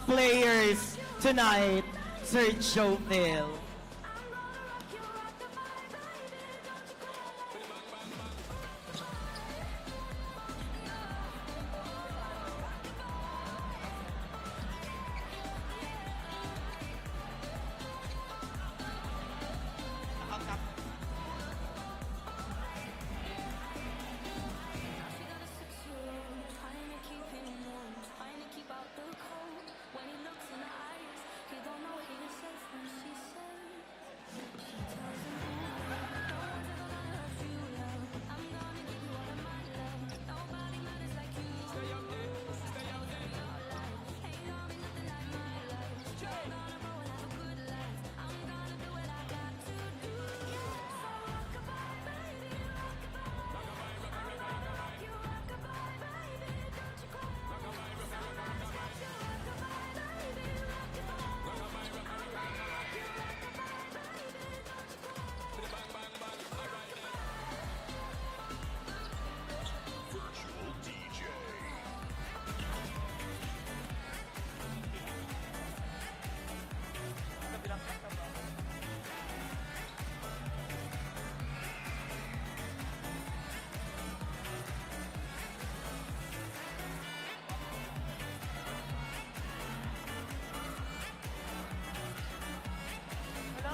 players tonight, Sir Jomil.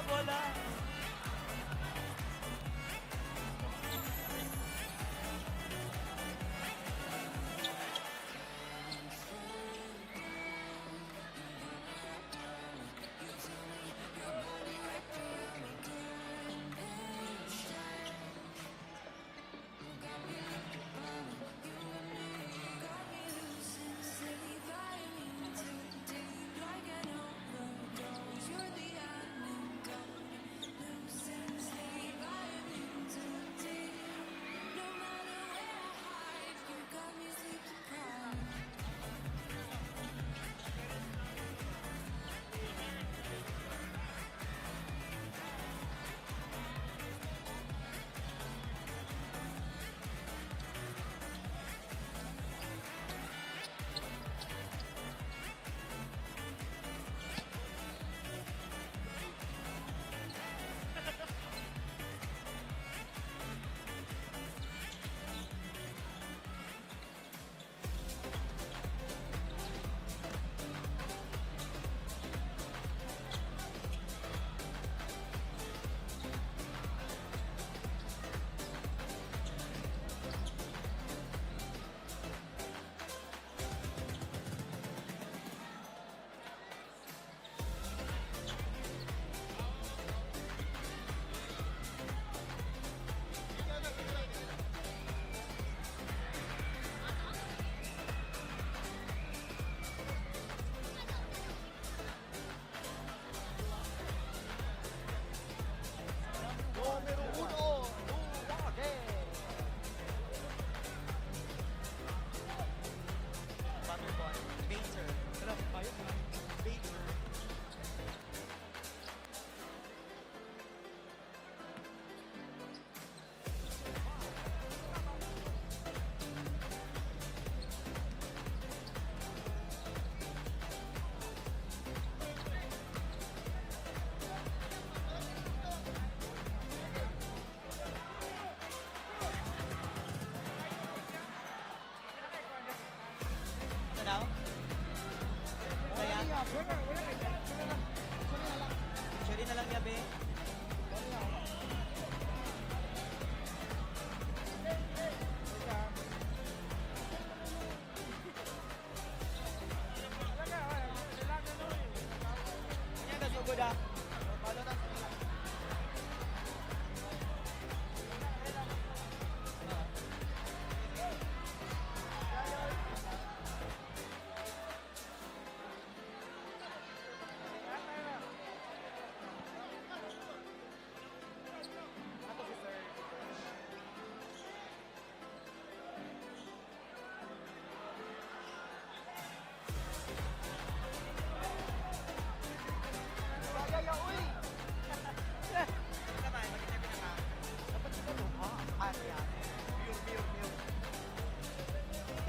Bola. Now? Kaya? Sorry na lang yabe. Kanya ka sugod ah. Palo na.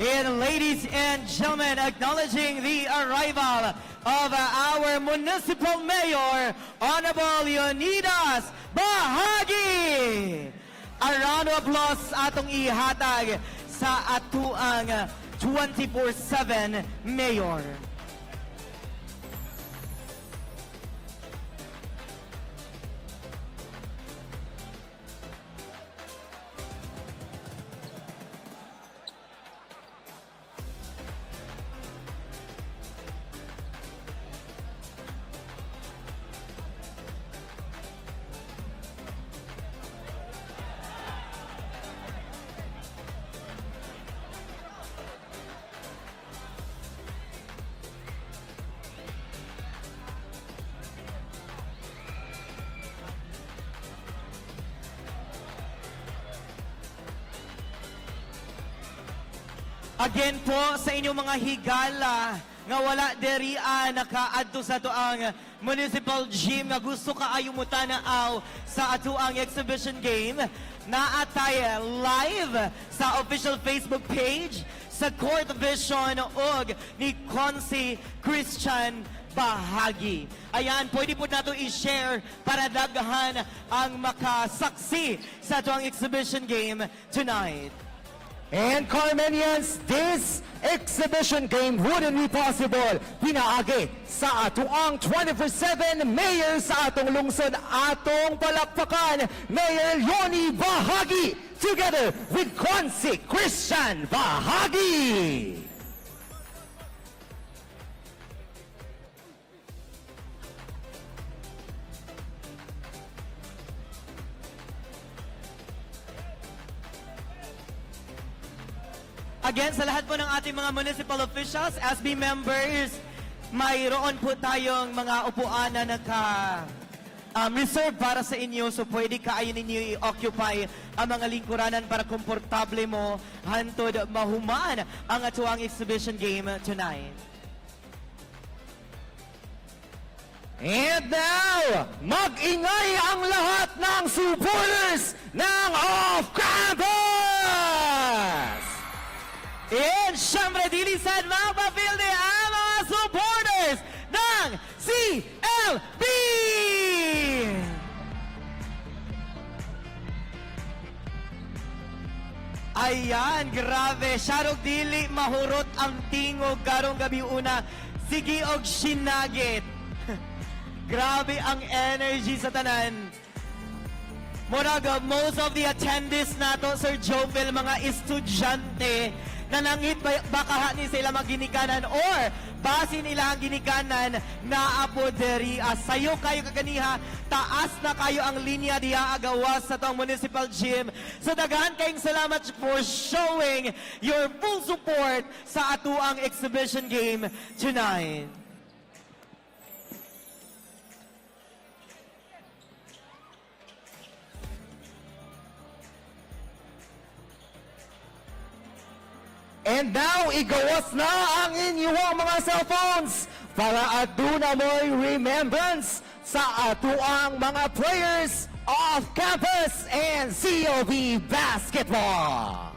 And ladies and gentlemen, acknowledging the arrival of our Municipal Mayor, Honorable Leony Bahague. A round of applause atong ihatag sa atuang 24/7 Mayor. Again po sa inyong mga higala nga wala deri nakaadto sa atoang municipal gym nga gusto kaayo mo tanaaw sa atoang exhibition game na atay live sa official Facebook page sa Court Vision og ni Consi Christian Bahague. Ayan, pwede po nato i-share para daghan ang makasaksi sa atoang exhibition game tonight. And Carmenians, this exhibition game wouldn't be possible pinaagi sa atuang 24/7 Mayor sa atong lungsod, atong palakpakan, Mayor Leony Bahague, together with Consi Christian Bahague. Again, sa lahat po ng ating mga municipal officials, SB members, mayroon po tayong mga upuan na reserve para sa inyo. So pwede kaayo ninyo i-occupy ang mga lingkuranan para komportable mo hantod mahuman ang atuang exhibition game tonight. And now, mag-ingay ang lahat ng supporters ng off-campus! And syempre, dilisan mapapilde ang mga supporters ng CLB! Ayan, grabe. Sharog dili mahurot ang tingog karong gabi una. Sige og sinagit. Grabe ang energy sa tanan. Murag, most of the attendees nato, Sir Jovel, mga estudyante, nanangit baka ni sila magginikanan or basin nila ang ginikanan na apoderi. Sayo kayo kaganiha, taas na kayo ang linya diya agawas sa tong municipal gym. So daghan kayong salamat for showing your full support sa atuang exhibition game tonight. And now, igawas na ang inyong mga cellphones para aduna mo'y remembrance sa atuang mga players of campus and CLB basketball.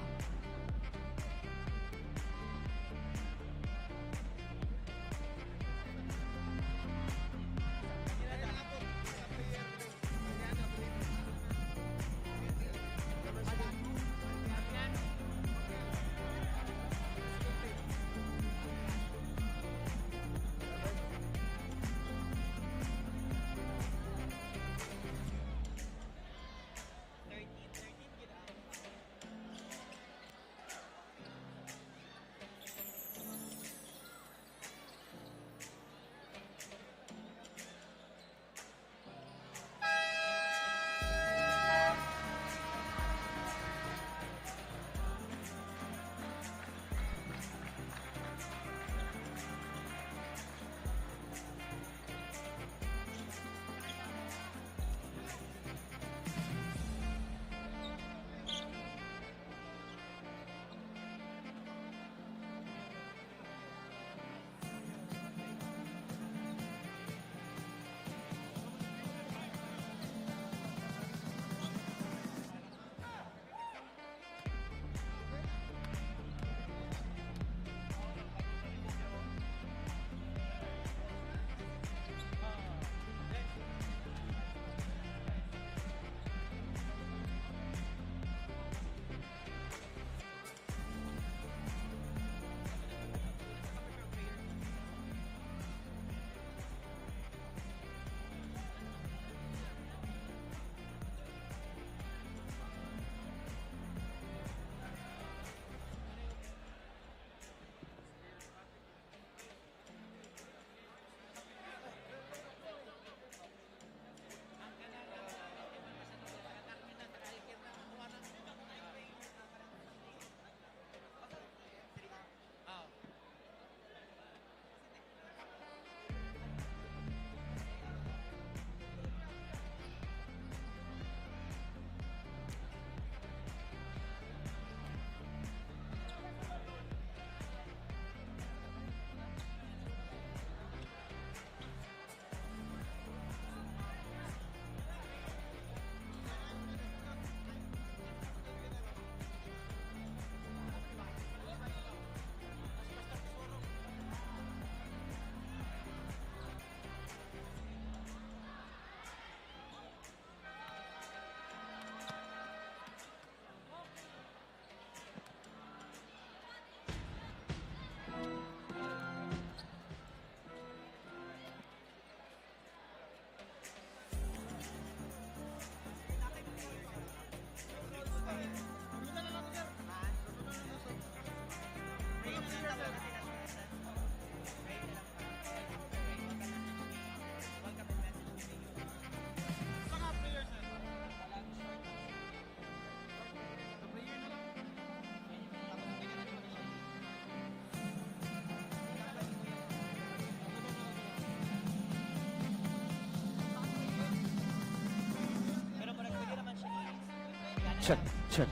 check, check.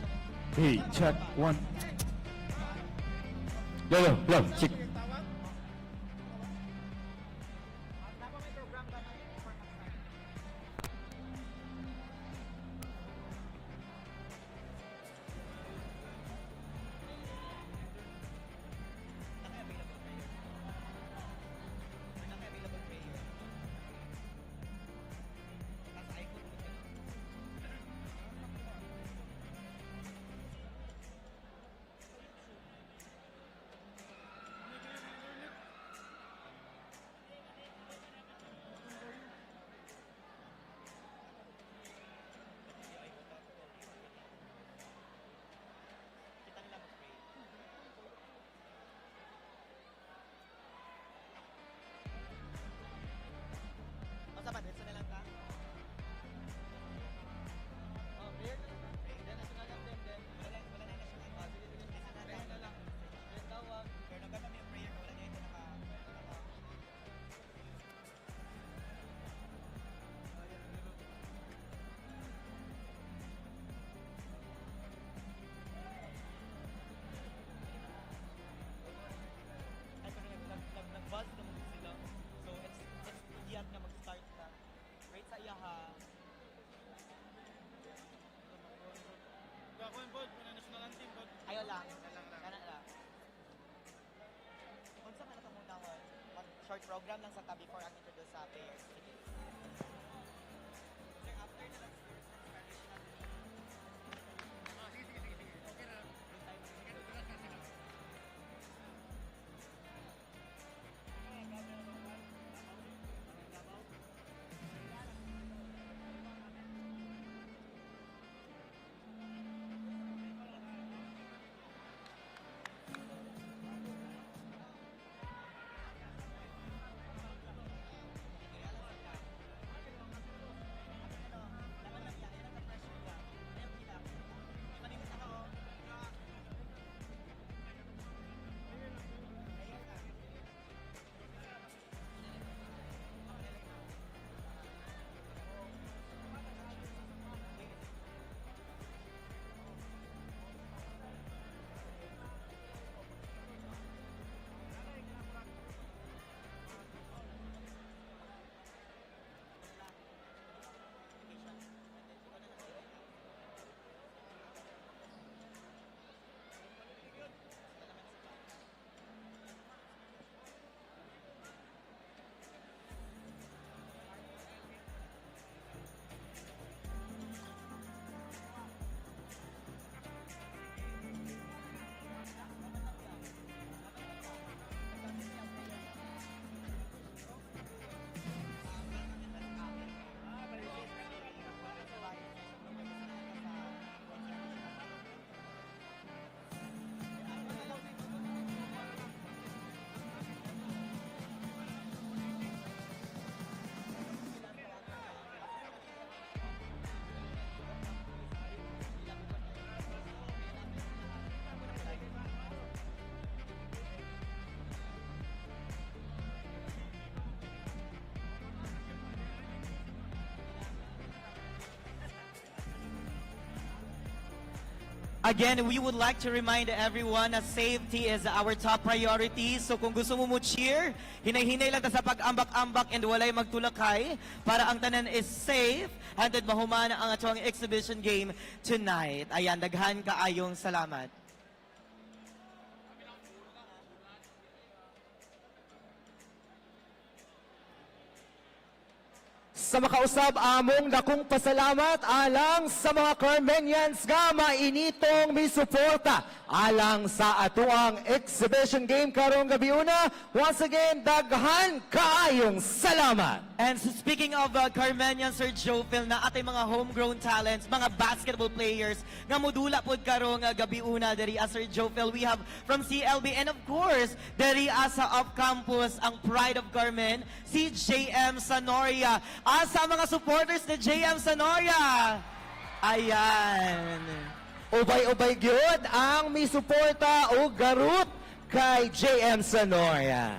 Hey, check, one. Yo, check. Nag-buzz naman sila. So, it's iyat na mag-start na. Right sa iya ha. Gagawin po, national anthem po. Ayaw lang. Kana lang. Unsa man ito muna ko? Short program lang sa tabi before ang introduce sa players. Sige. Sir, after na lang Again, we would like to remind everyone na safety is our top priority. So kung gusto mo cheer, hinay-hinay lang ta sa pag-ambak-ambak and walay magtulakay para ang tanan is safe. Handed mahumana ang atong exhibition game tonight. Ayan, daghan kaayong salamat. Sa makausab among dakong pasalamat alang sa mga Carmenians nga mainitong misuporta alang sa atuang exhibition game karong gabi una. Once again, daghan kaayong salamat. And so speaking of Carmenian, Sir Jofil, na atay mga homegrown talents, mga basketball players, nga modula pod karong gabi una diri Sir Jofil. We have from CLB and of course, diri sa off-campus, ang pride of Carmen, si JM Sanoria. Sa mga supporters ni JM Sanoria. Ayan. Ubay-ubay gyud ang misuporta o garut kay JM Sanoria.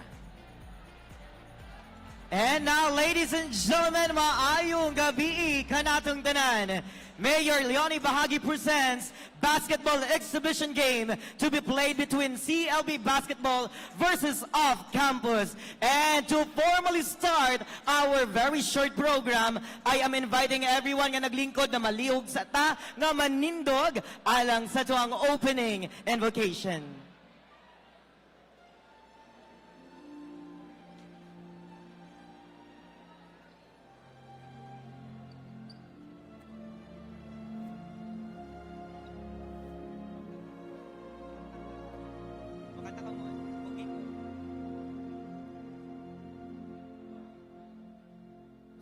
And now, ladies and gentlemen, maayong gabi kanatong tanan. Mayor Leony Bahague presents basketball exhibition game to be played between CLB basketball versus off-campus. And to formally start our very short program, I am inviting everyone nga naglingkod na malihog sa ta, nga manindog, alang sa tuang opening invocation.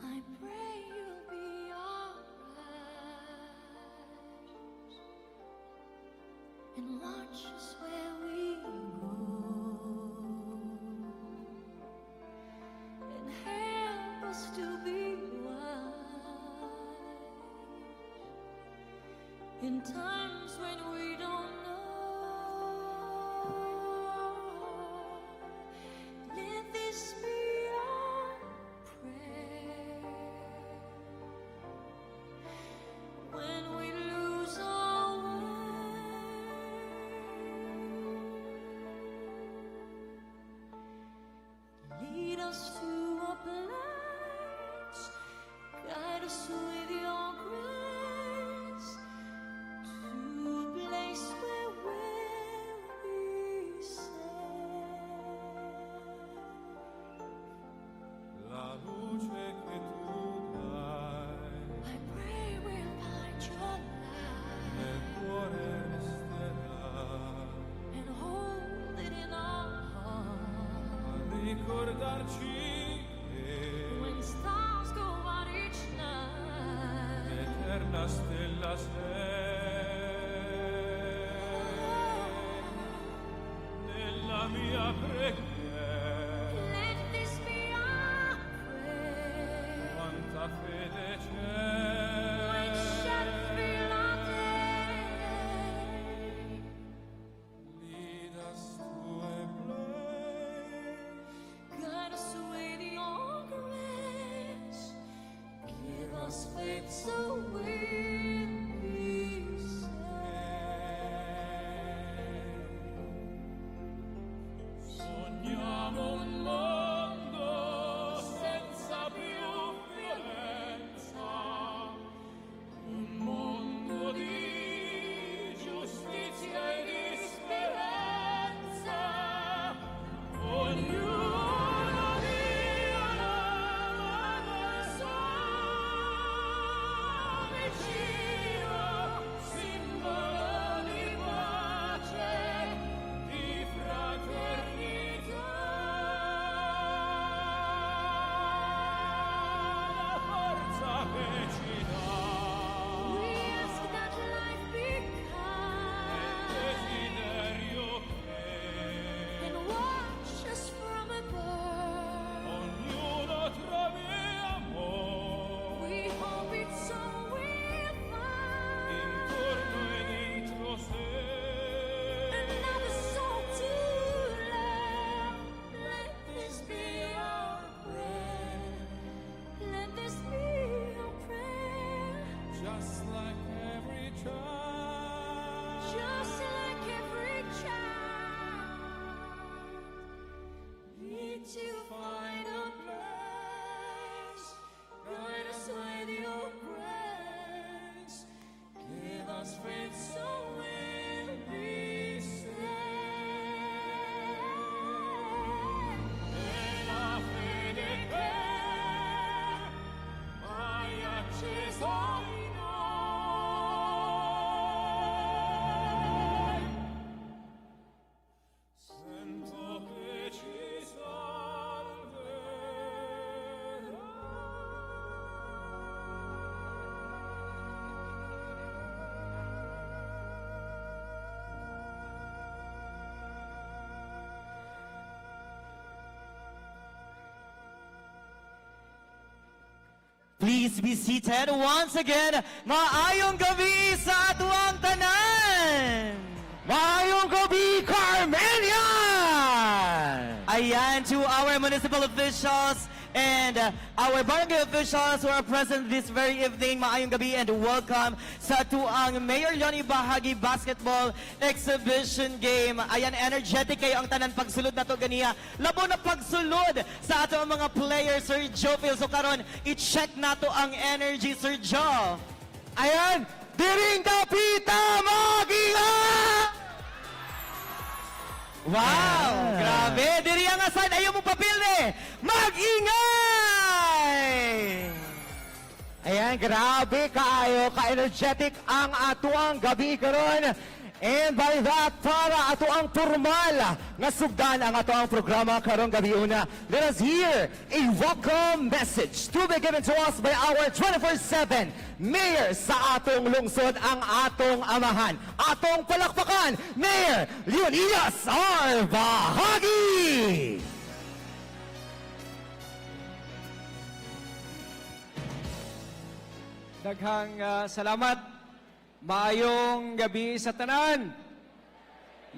I pray you'll be alright and watch us where we go and help us to be wise in times when we don't know. Let this be our prayer when we lose our way. Lead us to a place, guide us with your grace, to a place where we'll be safe. La luce che tu dai I pray we'll find your light nel cuore resterà and hold it in our heart. a ricordarci che When stars go out each night, l'eterna stella sei nella mia preghiera. let this be our prayer. Quanta fede When c'è, shadows fill our day, lead us to a place, guide us with your grace. Give us faith so we'll be safe. sogniamo un mondo senza più violenza, un mondo di giustizia e di speranza. Ognuno dia la mano al suo vicino, simbolo di pace, di fraternità. La forza che ci dà We ask that life be kind desiderio che and watch us from above. ognuno trovi amore We hope it's so we'll find intorno e dentro sé. another soul to love. Let this be our prayer. Let this be our prayer. Just like every child, Just like every child, need to find a place. Guide us with your grace. Give us faith so we'll be safe. nella fede che hai acceso in noi. Sento che ci Please be seated once again. Maayong gabi sa atuang tanan! Maayong gabi, Carmelian! Ayan, to our municipal officials, and our barangay officials who are present this very evening. Maayong gabi and welcome sa tuang Mayor Leony Bahague Basketball Exhibition Game. Ayan, energetic kayo ang tanan pagsulod na to ganiya. Labo na pagsulod sa ato mga players, Sir Joe. So karon, i-check na to ang energy, Sir Joe. Ayan, diring dapita magiya! Wow! Grabe! Diri ang asan, ayaw mo papilde! Mag-ingay! Ayan, grabe kaayo, ka-energetic ang atuang gabi karon. And by that, para atuang formal nga sugdan ang atuang programa karong gabi una. Let us hear a welcome message to be given to us by our 24/7 Mayor sa atong lungsod, ang atong amahan. Atong palakpakan, Mayor Leony Bahague! Daghang salamat. Maayong gabi sa tanan.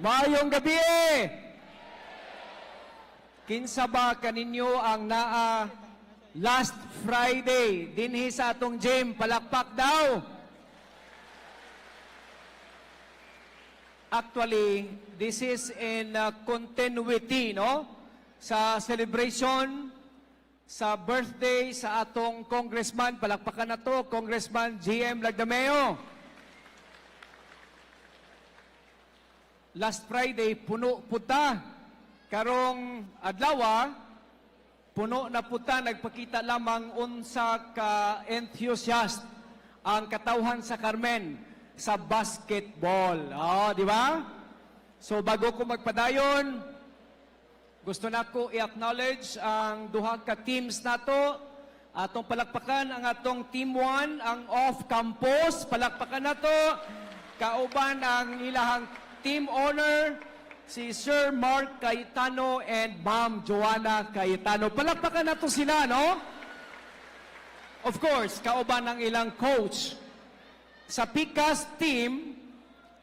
Maayong gabi. Kinsa ba kaninyo ang naa last Friday dinhi sa atong gym? Palakpak daw. Actually, this is in continuity, no? Sa celebration sa birthday sa atong congressman, palakpakan na to, Congressman GM Lagdameo. Last Friday, puno puta. Karong adlaw, puno na puta, nagpakita lamang unsa ka enthusiast ang katawhan sa Carmen sa basketball. Oh, di ba? So bago ko magpadayon, gusto na ko i-acknowledge ang duha ka teams nato. Atong palakpakan ang atong Team 1, ang off-campus. Palakpakan nato. Kauban ang ilahang team owner, si Sir Mark Cayetano and Ma'am Joanna Cayetano. Palakpakan na to sila, no? Of course, kauban ng ilang coach. Sa PICAS team,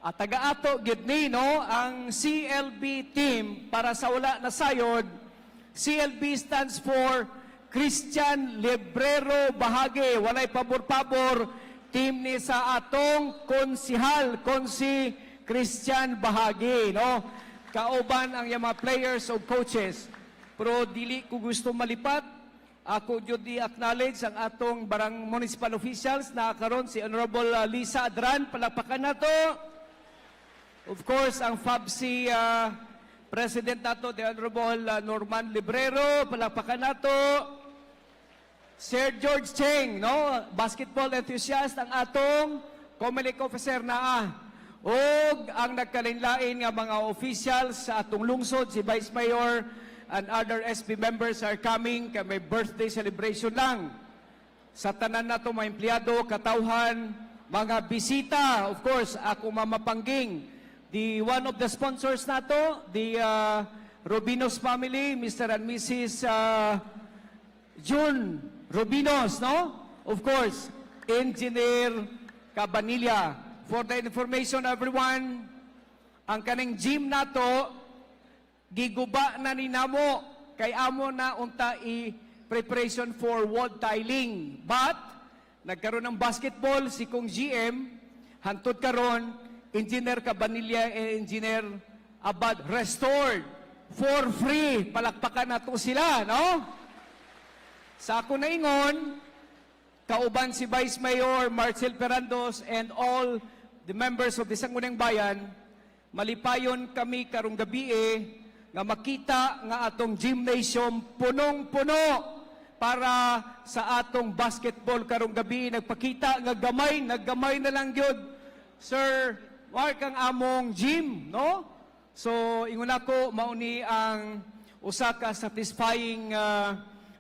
at taga-ato gidni, no? Ang CLB team, para sa wala na sayod, CLB stands for Christian Librero Bahague. Walay pabor-pabor, team ni sa atong konsihal, konsi Christian Bahague, no? Kauban ang yung mga players o coaches. Pero dili ko gusto malipat. Ako jud i-acknowledge ang atong barang municipal officials na karon si Honorable Lisa Adran, palakpakan nato. Of course, ang FABC President nato, the Honorable Norman Librero, palakpakan nato. Sir George Cheng, no? Basketball enthusiast ang atong Comelec officer na og ang nagkalinlain nga mga officials sa atong lungsod, si Vice Mayor and other SP members are coming kay may birthday celebration lang. Sa tanan nato mga empleyado, katawhan, mga bisita, of course, ako mamapangging. One of the sponsors nato, the Robinos family, Mr. and Mrs. June Robinos, no? Of course, Engineer Cabanilla. For the information, everyone, ang kaning gym nato, giguba na ni namo, kay amo na unta preparation for wall tiling. But, nagkaroon ng basketball, si Kong GM, hantod karon, Engineer Cabanilla and Engineer Abad, restored for free. Palakpakan na to sila, no? Sa ako na ingon, kauban si Vice Mayor Marcel Perandos and all the members of the Sangguniang Bayan, malipayon kami karong gabi nga makita nga atong gymnasium punong-puno para sa atong basketball karong gabi. Nagpakita nga naggamay na lang gyud. Sir Mark, ang among gym, no? So ingon ako mauni ang usa ka satisfying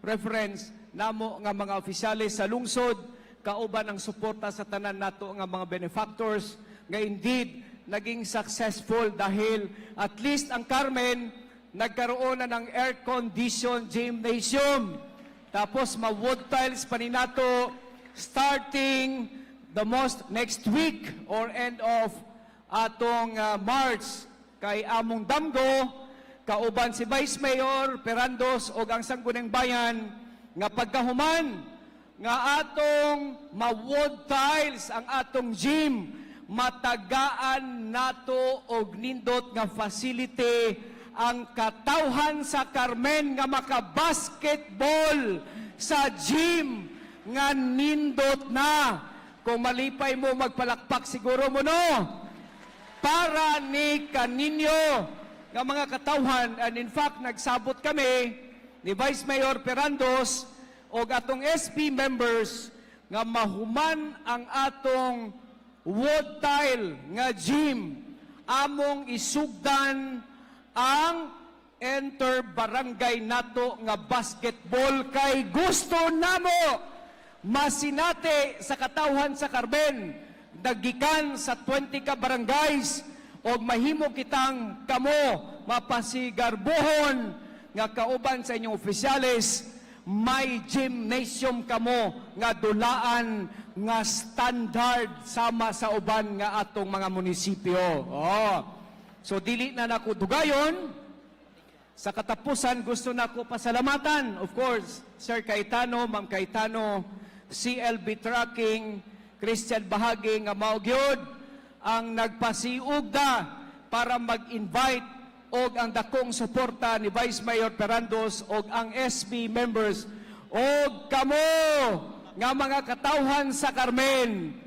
reference namo nga mga opisyales sa lungsod, kauban ang suporta sa tanan nato nga mga benefactors nga indeed naging successful dahil at least ang Carmen nagkaroon na ng air-conditioned gymnasium. Tapos ma-wood tiles pa ni nato starting the next week or end of atong March kay among damgo kauban si Vice Mayor Perandos o ang Sangguniang Bayan nga pagkahuman nga atong ma-wood tiles ang atong gym, matagaan nato og nindot nga facility ang katawhan sa Carmen nga maka-basketball sa gym nga nindot na. Kung malipay mo magpalakpak siguro mo no. Para ni kaninyo nga mga katawhan, and in fact nagsabot kami ni Vice Mayor Perandos o atong SP members nga mahuman ang atong wood tile nga gym, among isugdan ang enter barangay nato nga basketball kay gusto namo masinate sa katawhan sa Carmen, dagikan sa 20 ka barangays o mahimo kitang kamo mapasigarbuhon nga kauban sa inyong opisyales, may gymnasium kamo nga dulaan nga standard sama sa uban nga atong mga munisipyo. Oh. So dili na nako dugayon. Sa katapusan gusto nako pasalamatan, of course, Sir Cayetano, Ma'am Cayetano, CLB Tracking, Christian Bahague nga mao gyud ang nagpasiugda para mag-invite og ang dakong suporta ni Vice Mayor Perandos og ang SB members og kamo nga mga katawhan sa Carmen,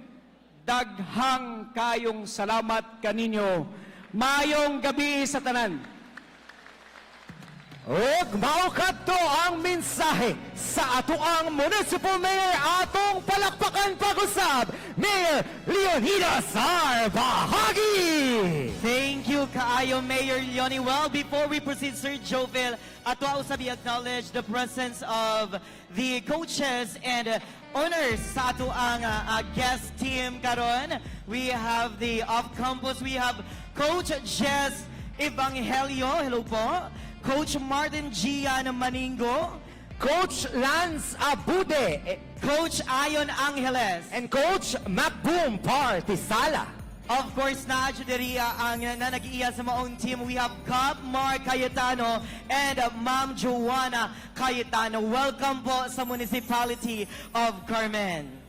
daghang kayong salamat kaninyo. Mayong gabi sa tanan. Ug mao kadto ang mensahe sa atoang Municipal Mayor atong palakpakan pag-usab, Mayor Leony Bahague. Thank you, kaayo Mayor Leony. Well, before we proceed, Sir Jovel, ato usab i-acknowledge the presence of the coaches and owners sa ato ang guest team karon. We have the off-campus, we have Coach Jess Evangelio, hello po. Coach Martin Gian Maningo, Coach Lance Abude, Coach Ayon Angeles, and Coach Macboom Partisala. of course, na Juderia ang nag-iya sa maong team. We have Cap Mark Cayetano and Ma'am Joanna Cayetano. Welcome po sa Municipality of Carmen.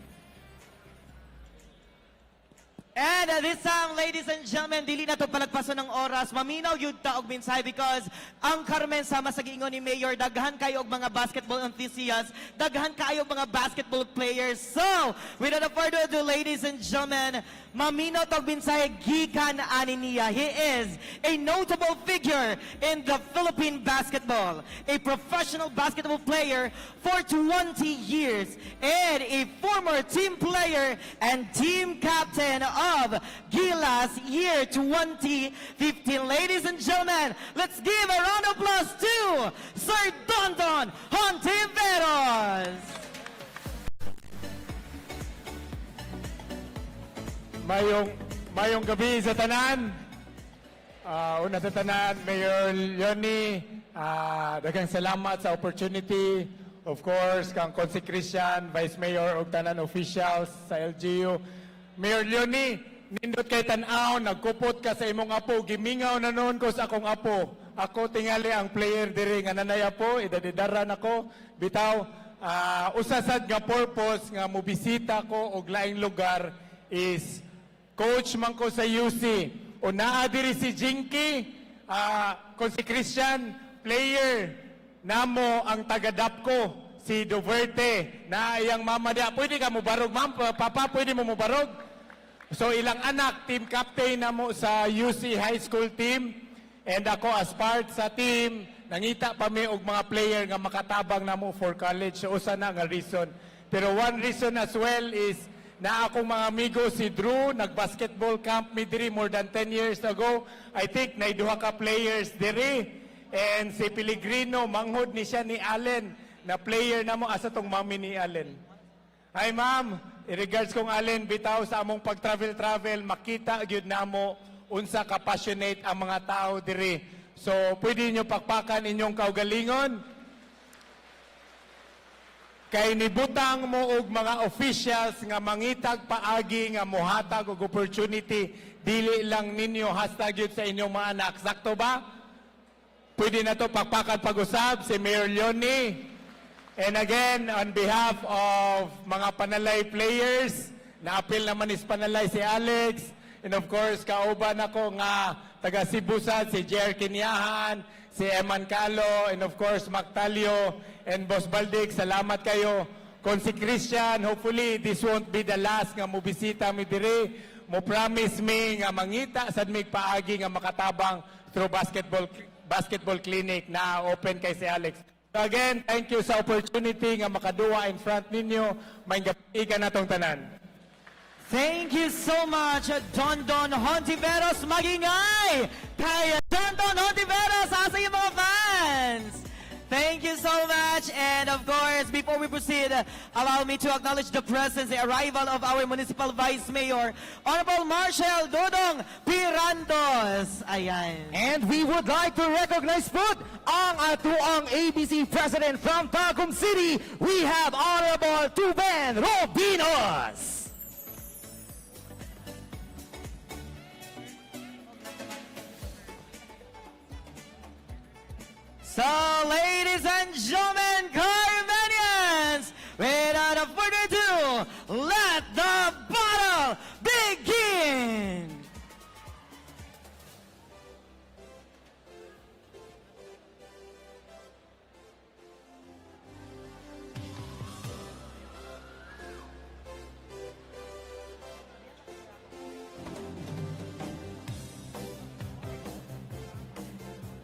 And this time, ladies and gentlemen, dili na to palagpason ng oras. Maminaw yun ta og minsay because ang Carmen sama sa giingon ni Mayor, daghan kayo og mga basketball enthusiasts, daghan kayo og mga basketball players. So, without further ado, ladies and gentlemen, maminaw to og minsay gikan ani niya. He is a notable figure in the Philippine basketball, a professional basketball player for 20 years, and a former team player and team captain of Gilas year 2015. Ladies and gentlemen, let's give a round of applause to Sir Dondon Hontiveros. Mayong gabi sa tanan. Una sa tanan, Mayor Leony, daghang salamat sa opportunity. Of course, kang Konsi Christian, Vice Mayor ug tanan officials sa LGU. Mayor Leony, nindot kay tan-aw, nagkupot ka sa imong apo, gimingaw na noon ko sa akong apo. Ako tingali ang player diri nga nanay apo, idadidaran ako. Bitaw, usasad nga purpose nga mobisita ko og laing lugar is coach man ko sa UC. O naa diri si Jinky, kung si Christian, player namo ang tagadap ko, si Duverte, na iyang mama niya. Pwede ka mo barog, ma'am? Papa, pwede mo barog? So ilang anak, team captain namo sa UC High School team. And ako as part sa team, nangita pa mi og mga player nga makatabang namo for college. So usa na nga reason. Pero one reason as well is na akong mga amigo si Drew, nag-basketball camp mi diri more than 10 years ago. I think na duha ka players diri. And si Pellegrino, manghod ni siya ni Allen, na player na mo asa tong mami ni Allen. Hi ma'am, in-regards kong Allen, bitaw sa among pag-travel, makita gyud namo unsa ka passionate ang mga tao diri. So pwede nyo pakpakan inyong kaugalingon. Kay nibutang mo og mga officials nga mangitag paagi nga mohatag og opportunity, dili lang ninyo hashtag yun sa inyong mga anak. Sakto ba? Pwede na to pakpakan pag-usab si Mayor Leony. And again, on behalf of mga Panalay players, na-appeal naman is Panalay si Alex, and of course, kauban ako nga taga Cebu Sad, si Jer Kinyahan, si Eman Calo, and of course, Mactalio, and Boss Baldig, salamat kayo. Kung si Christian, hopefully, this won't be the last nga mo bisita mi diri. Mo promise me nga mangita sad mig paagi nga makatabang through basketball clinic na open kay si Alex. So again, thank you sa opportunity nga makaduwa in front ninyo. May gapiga na tong tanan. Thank you so much, Don Hontiveros. Magingay kay Don Hontiveros. Asa yung mga fans? Thank you so much. And of course, before we proceed, allow me to acknowledge the presence, the arrival of our Municipal Vice Mayor, Honorable Marshal Dodong Pirandos. Ayan. And we would like to recognize po ang atuang ABC President from Tagum City. We have Honorable Tuben Robinos. So, ladies and gentlemen, Carmenians, without further ado, let the battle begin!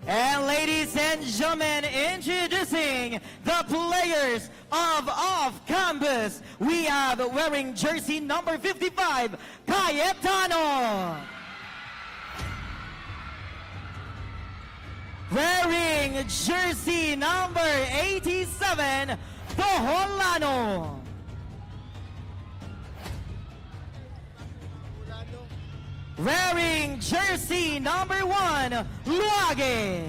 And ladies and gentlemen, introducing the players of off-campus. We have wearing jersey number 55, Cayetano. Wearing jersey number 87, Boholano. Wearing jersey number 1, Luage.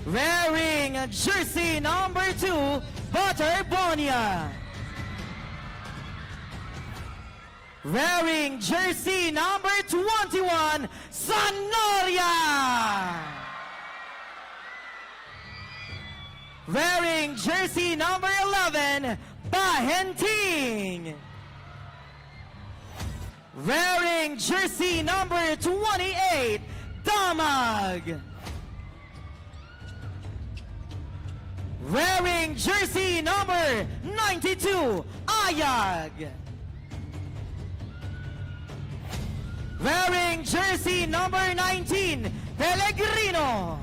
Wearing jersey number 2, Butterbonia. Wearing jersey number 21, Sanoria. Wearing jersey number 11, Bahenting. Wearing jersey number 28, Damag. Wearing jersey number 92, Ayag. Wearing jersey number 19, Pellegrino.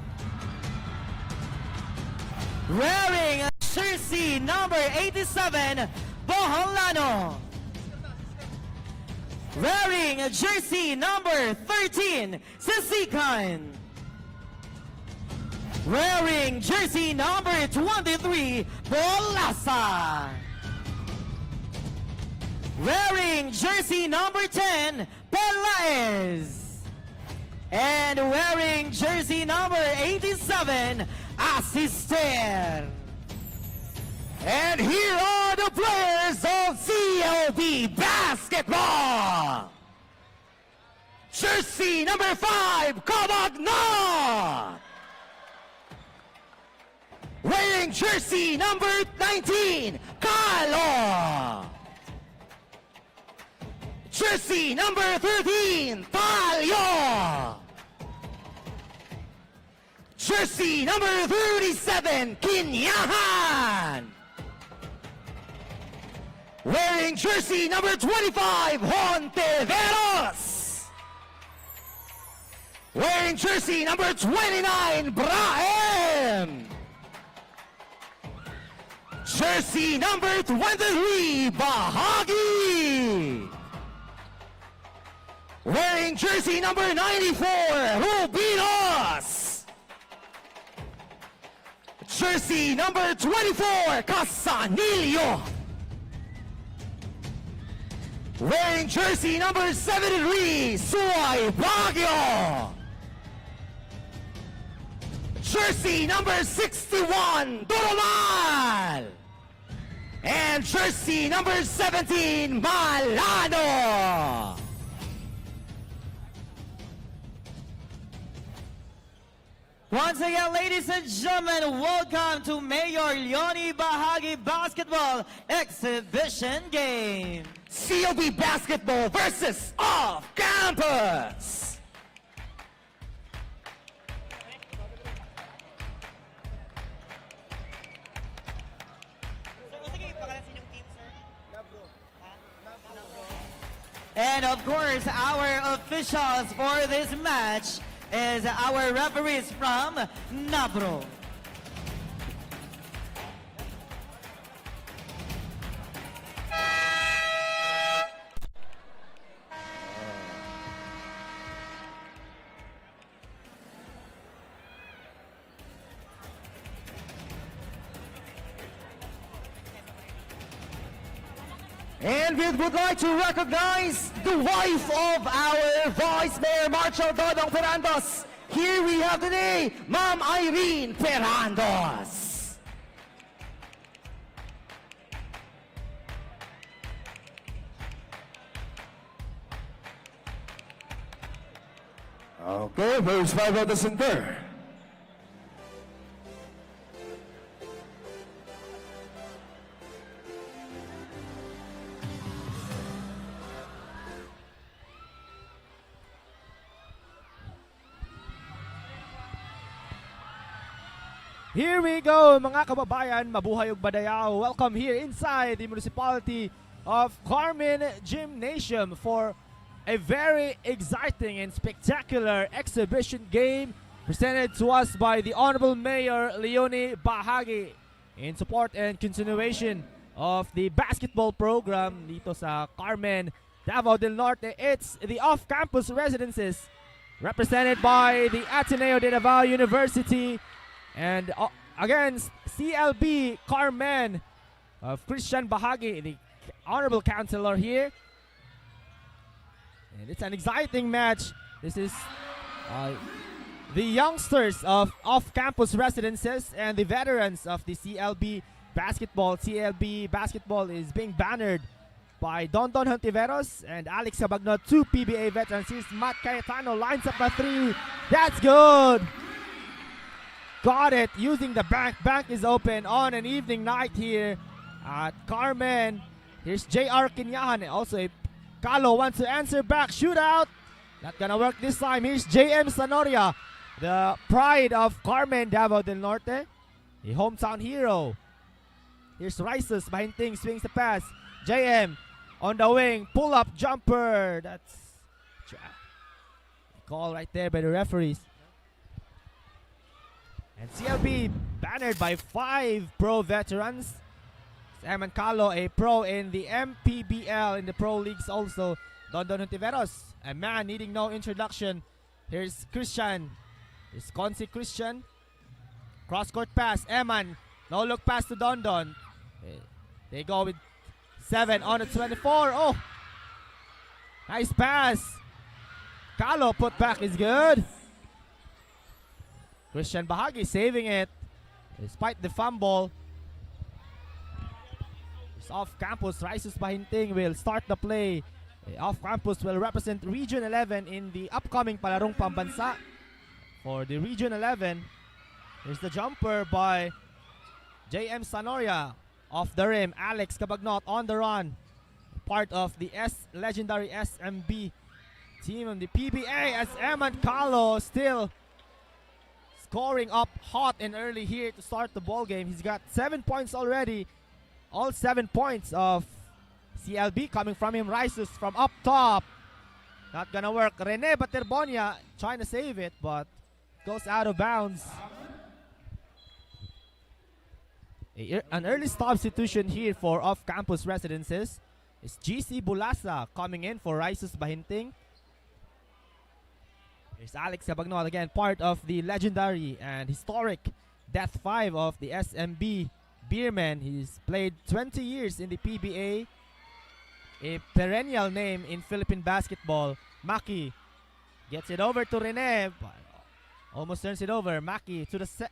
Wearing jersey number 87, Boholano. Wearing jersey number 13, Sisikan. Wearing jersey number 23, Bolasa. Wearing jersey number 10, Pelaez. And wearing jersey number 87, Asister. And here are the players of CLB basketball. Jersey number 5, Kabagna. Wearing jersey number 19, Kalo. Jersey number 13, Talyo. Jersey number 37, Kinyahan. Wearing jersey number 25, Hontiveros. Wearing jersey number 29, Brahem. Jersey number 23, Bahague. Wearing jersey number 94, Rubinos. Jersey number 24, Casanillo. Wearing jersey number 73, Suay Baguio. Jersey number 61, Doromal. And jersey number 17, Malano. Once again, ladies and gentlemen, welcome to Mayor Leony Bahague Basketball Exhibition Game. CLB Basketball versus Off Campus. And of course, our officials for this match is our referees from Nabro. And we would like to recognize the wife of our Vice Mayor Marshall Dodong Perandos. Here we have today, Ma'am Irene Perandos. Okay, there's 5 at the center. Here we go, mga kababayan, mabuhay ug badayaw. Welcome here inside the municipality of Carmen Gymnasium for a very exciting and spectacular exhibition game presented to us by the Honorable Mayor Leony Bahague in support and continuation of the basketball program dito sa Carmen, Davao del Norte. It's the off-campus residences represented by the Ateneo de Davao University and against CLB Carmen of Christian Bahague, the honorable councilor here. And it's an exciting match. This is the youngsters of off-campus residences and the veterans of the CLB basketball. CLB basketball is being bannered by Don Hontiveros and Alex Cabagnot, 2 PBA veterans. Here's Matt Cayetano, lines up a 3. That's good. Got it, using the bank. Bank is open on an evening night here at Carmen. Here's J.R. Kinyahan. Also, Calo wants to answer back. Shootout. Not gonna work this time. Here's J.M. Sanoria, the pride of Carmen, Davao del Norte. A hometown hero. Here's Rices. Bahinting swings the pass. J.M. on the wing. Pull-up jumper. That's call right there by the referees. And CLB bannered by 5 pro veterans. Eman Calo, a pro in the MPBL in the pro leagues also. Don Hontiveros, a man needing no introduction. Here's Christian. Here's Consi Christian. Cross-court pass. Eman. No look pass to Don. They go with 7 on the 24. Oh! Nice pass. Calo put back is good. Christian Bahague saving it despite the fumble. It's off campus. Rices Bahinting will start the play. Off campus will represent Region 11 in the upcoming Palarong Pambansa. For the Region 11, here's the jumper by J.M. Sanoria. Off the rim, Alex Cabagnot on the run. Part of the legendary SMB team on the PBA as Eman Calo still scoring up hot and early here to start the ball game. He's got 7 points already. All 7 points of CLB coming from him. Rises from up top. Not gonna work. Rene Baterbonia trying to save it, but goes out of bounds. An early substitution here for off-campus residences is GC Bulasa coming in for Rices Bahinting. Here's Alex Cabagnot again, part of the legendary and historic Death 5 of the SMB Beermen. He's played 20 years in the PBA, a perennial name in Philippine basketball. Maki gets it over to Rene, but almost turns it over. Maki to the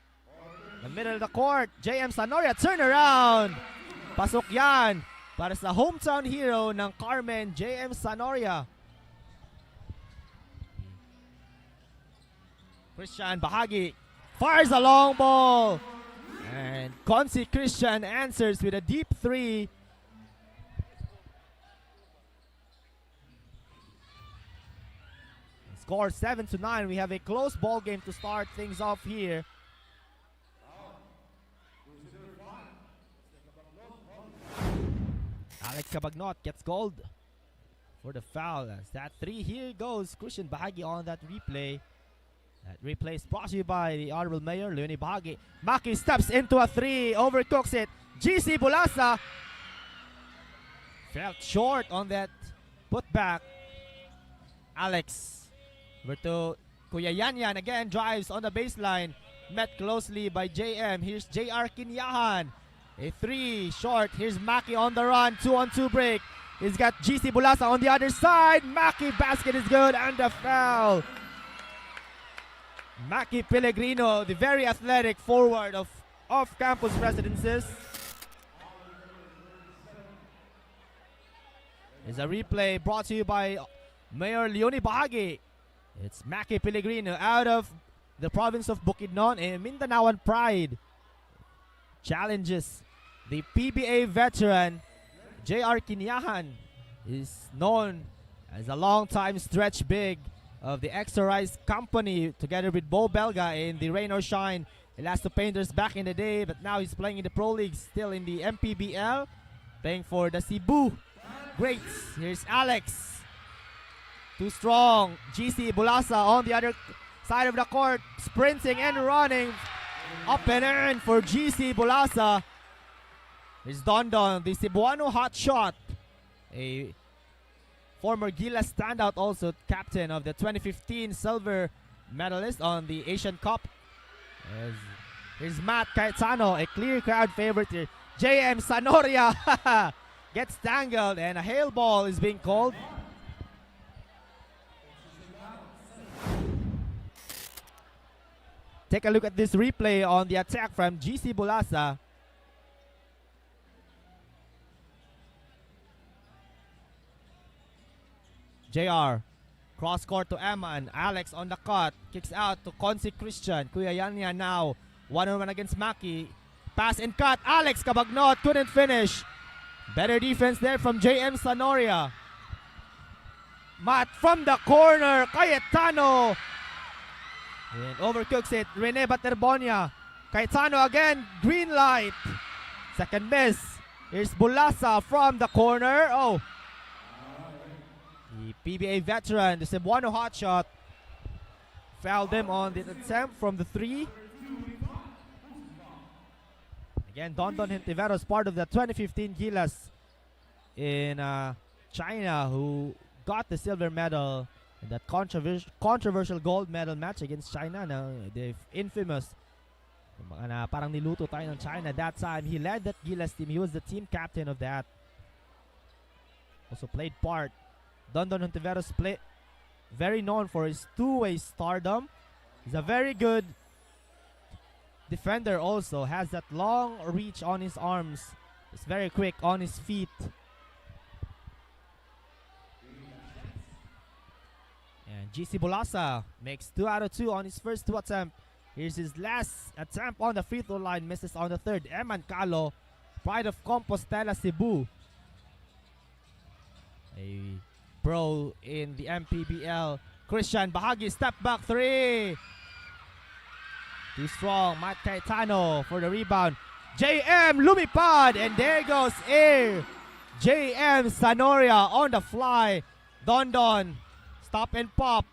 middle of the court. J.M. Sanoria, turn around. Pasok yan para sa hometown hero ng Carmen, J.M. Sanoria. Christian Bahague fires a long ball. And Consi Christian answers with a deep three. Score 7-9. We have a close ball game to start things off here. Alex Cabagnot gets gold for the foul. As that three, here goes Christian Bahague on that replay. That replay is brought to you by the Honorable Mayor, Leony Bahague. Maki steps into a three, overcooks it. GC Bulasa fell short on that putback. Alex over to Kuya Yanyan again, drives on the baseline. Met closely by JM. Here's JR Kinyahan. A three short. Here's Maki on the run. 2-on-2 break. He's got GC Bulasa on the other side. Maki basket is good and the foul. Maki Pellegrino, the very athletic forward of off-campus residences. Is a replay brought to you by Mayor Leony Bahague. It's Maki Pellegrino out of the province of Bukidnon, a Mindanaoan pride. Challenges the PBA veteran JR Kinyahan, is known as a long-time stretch big of the Extra Rice Company together with Bo Belga in the Rain or Shine Elasto Painters back in the day, but now he's playing in the Pro League, still in the MPBL, playing for the Cebu Greats. Here's Alex. Too strong. GC Bulasa on the other side of the court, sprinting and running. Up and in for GC Bulasa. Here's Dondon, the Cebuano hot shot. A former Gilas standout, also captain of the 2015 silver medalist on the Asian Cup. Here's Matt Cayetano, a clear crowd favorite here. JM Sanoria gets tangled and a hail ball is being called. Take a look at this replay on the attack from GC Bulasa. JR, cross court to Eman. Alex on the cut, kicks out to Consi Christian. Kuya Yanya now, one-on-one against Maki. Pass and cut, Alex Cabagnot couldn't finish. Better defense there from JM Sanoria. Matt from the corner, Cayetano. And overcooks it, Rene Baterbonia. Cayetano again, green light. Second miss. Here's Bulasa from the corner. Oh, the PBA veteran, the Cebuano hotshot, fouled him on the attempt from the three. Again, Dondon Hintiveros, part of the 2015 Gilas in China, who got the silver medal in that controversial gold medal match against China. Now, the infamous, parang niluto tayo ng China that time. He led that Gilas team. He was the team captain of that. Also played part. Dondon Hintiveros very known for his two-way stardom. He's a very good defender also. Has that long reach on his arms. He's very quick on his feet. And GC Bulasa makes 2 out of 2 on his first 2 attempts. Here's his last attempt on the free throw line. Misses on the third. Eman Calo, pride of Compostela, Cebu. A pro in the MPBL. Christian Bahague, step back 3. Too strong. Matt Cayetano for the rebound. JM lumipad, and there goes air. JM Sanoria on the fly. Dondon, stop and pop.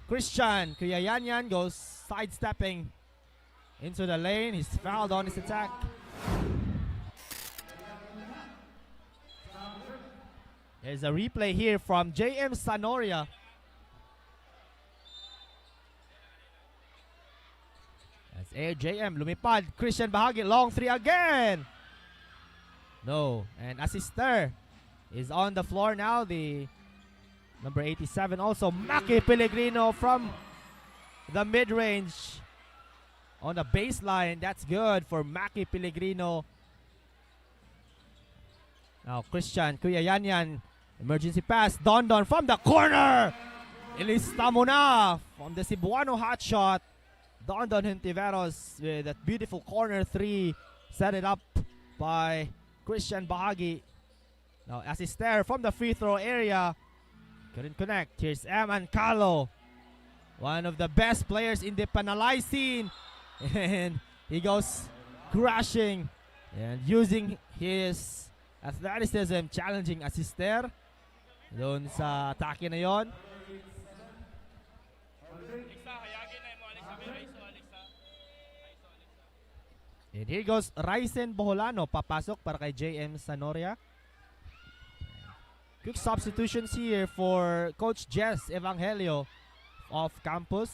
Christian Kuya Yanyan goes sidestepping into the lane. He's fouled on his attack. There's a replay here from JM Sanoria. That's air. JM lumipad. Christian Bahague, long 3 again. No, and assister is on the floor now. The number 87 also, Maki Pellegrino from the mid-range on the baseline. That's good for Maki Pellegrino. Now Christian Kuya Yanyan, emergency pass. Dondon from the corner. Ilista mo na from the Cebuano hotshot. Don Hontiveros with that beautiful corner three. Set it up by Christian Bahague. Now assist there from the free throw area. Couldn't connect. Here's Eman Calo. One of the best players in the penalized scene. And he goes crashing and using his athleticism, challenging Assister doon sa atake na yon. And here goes Ryzen Boholano, papasok para kay JM Sanoria. Quick substitutions here for Coach Jess Evangelio off campus.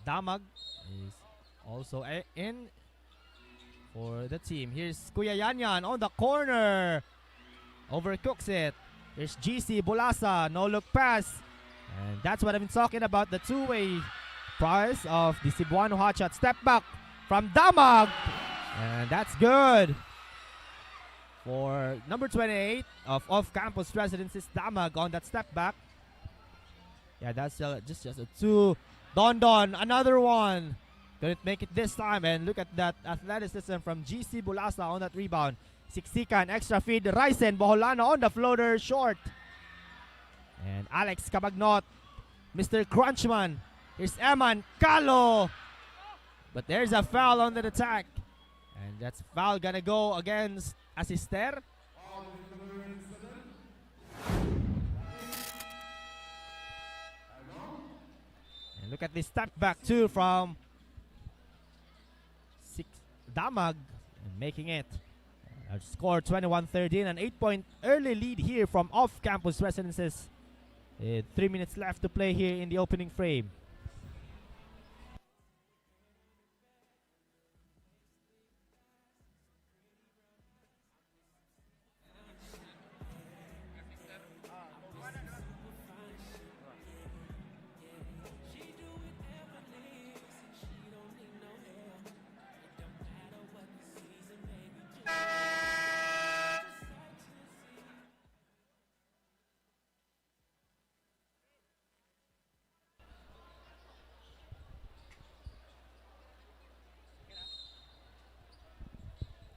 Damag is also in for the team. Here's Kuya Yanyan on the corner. Overcooks it. Here's GC Bulasa, no look pass. And that's what I've been talking about, the two-way prize of the Cebuano hotshot. Step back from Damag. And that's good. For number 28 of off-campus residences, Damag on that step back. Yeah, that's just a two. Don, another one. Couldn't make it this time. And look at that athleticism from GC Bulasa on that rebound. Siksikan, extra feed. Ryzen Boholano on the floater, short. And Alex Cabagnot, Mr. Crunchman. Here's Eman Calo. But there's a foul on the attack. And that's foul gonna go against Assister. And look at this step back too from Damag, and making it. Score 21-13, an 8-point early lead here from off-campus residences. 3 minutes left to play here in the opening frame.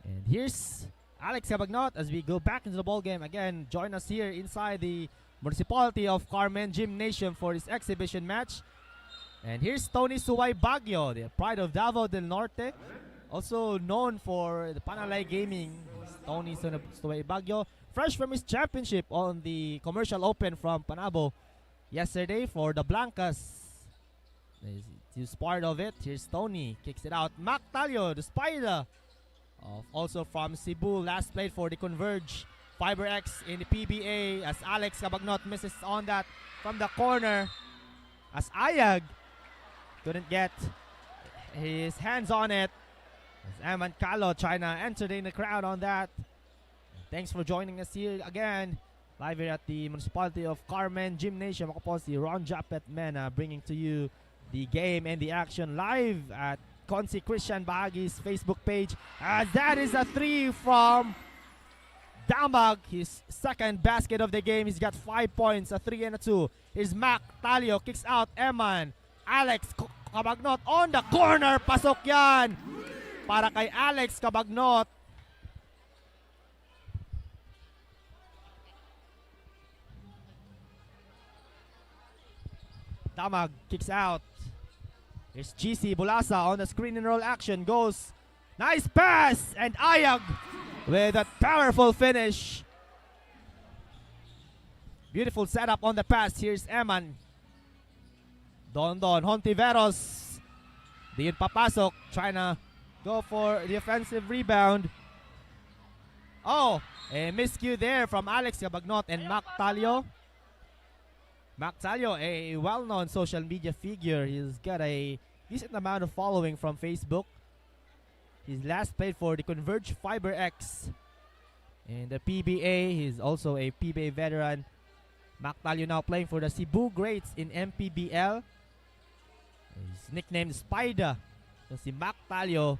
And here's Alex Cabagnot as we go back into the ball game again. Join us here inside the Municipality of Carmen Gymnasium for this exhibition match. And here's Tony Suway Baguio, the pride of Davao del Norte, also known for the Panalay Gaming. Tony Suway Baguio, fresh from his championship on the Commercial Open from Panabo yesterday for the Blancas. He's part of it. Here's Tony, kicks it out. Mac Talio, the Spider, also from Cebu, last played for the Converge FiberX in the PBA, as Alex Cabagnot misses on that from the corner, as Ayag couldn't get his hands on it, as Eman Calo trying to entertain the crowd on that. Thanks for joining us here again, live here at the Municipality of Carmen Gymnasium. Ako po si Ron Japet Mena, bringing to you the game and the action live at Consi Christian Bahague's Facebook page, as that is a three from Damag, his second basket of the game. He's got 5 points, a 3 and a 2. Here's Mac Talio, kicks out Eman. Alex Cabagnot on the corner, pasok yan para kay Alex Cabagnot. Damag kicks out. Here's GC Bulasa on the screen and roll action. Goes. Nice pass. And Ayag with a powerful finish. Beautiful setup on the pass. Here's Eman. Don Hontiveros. Diyan papasok. Trying to go for the offensive rebound. Oh, a miscue there from Alex Cabagnot and Mac Talio. Mac Talio, a well-known social media figure. He's got a decent amount of following from Facebook. He's last played for the Converge FiberX in the PBA. He's also a PBA veteran. Mac Talio now playing for the Cebu Greats in MPBL. He's nicknamed Spider. So si Mac Talio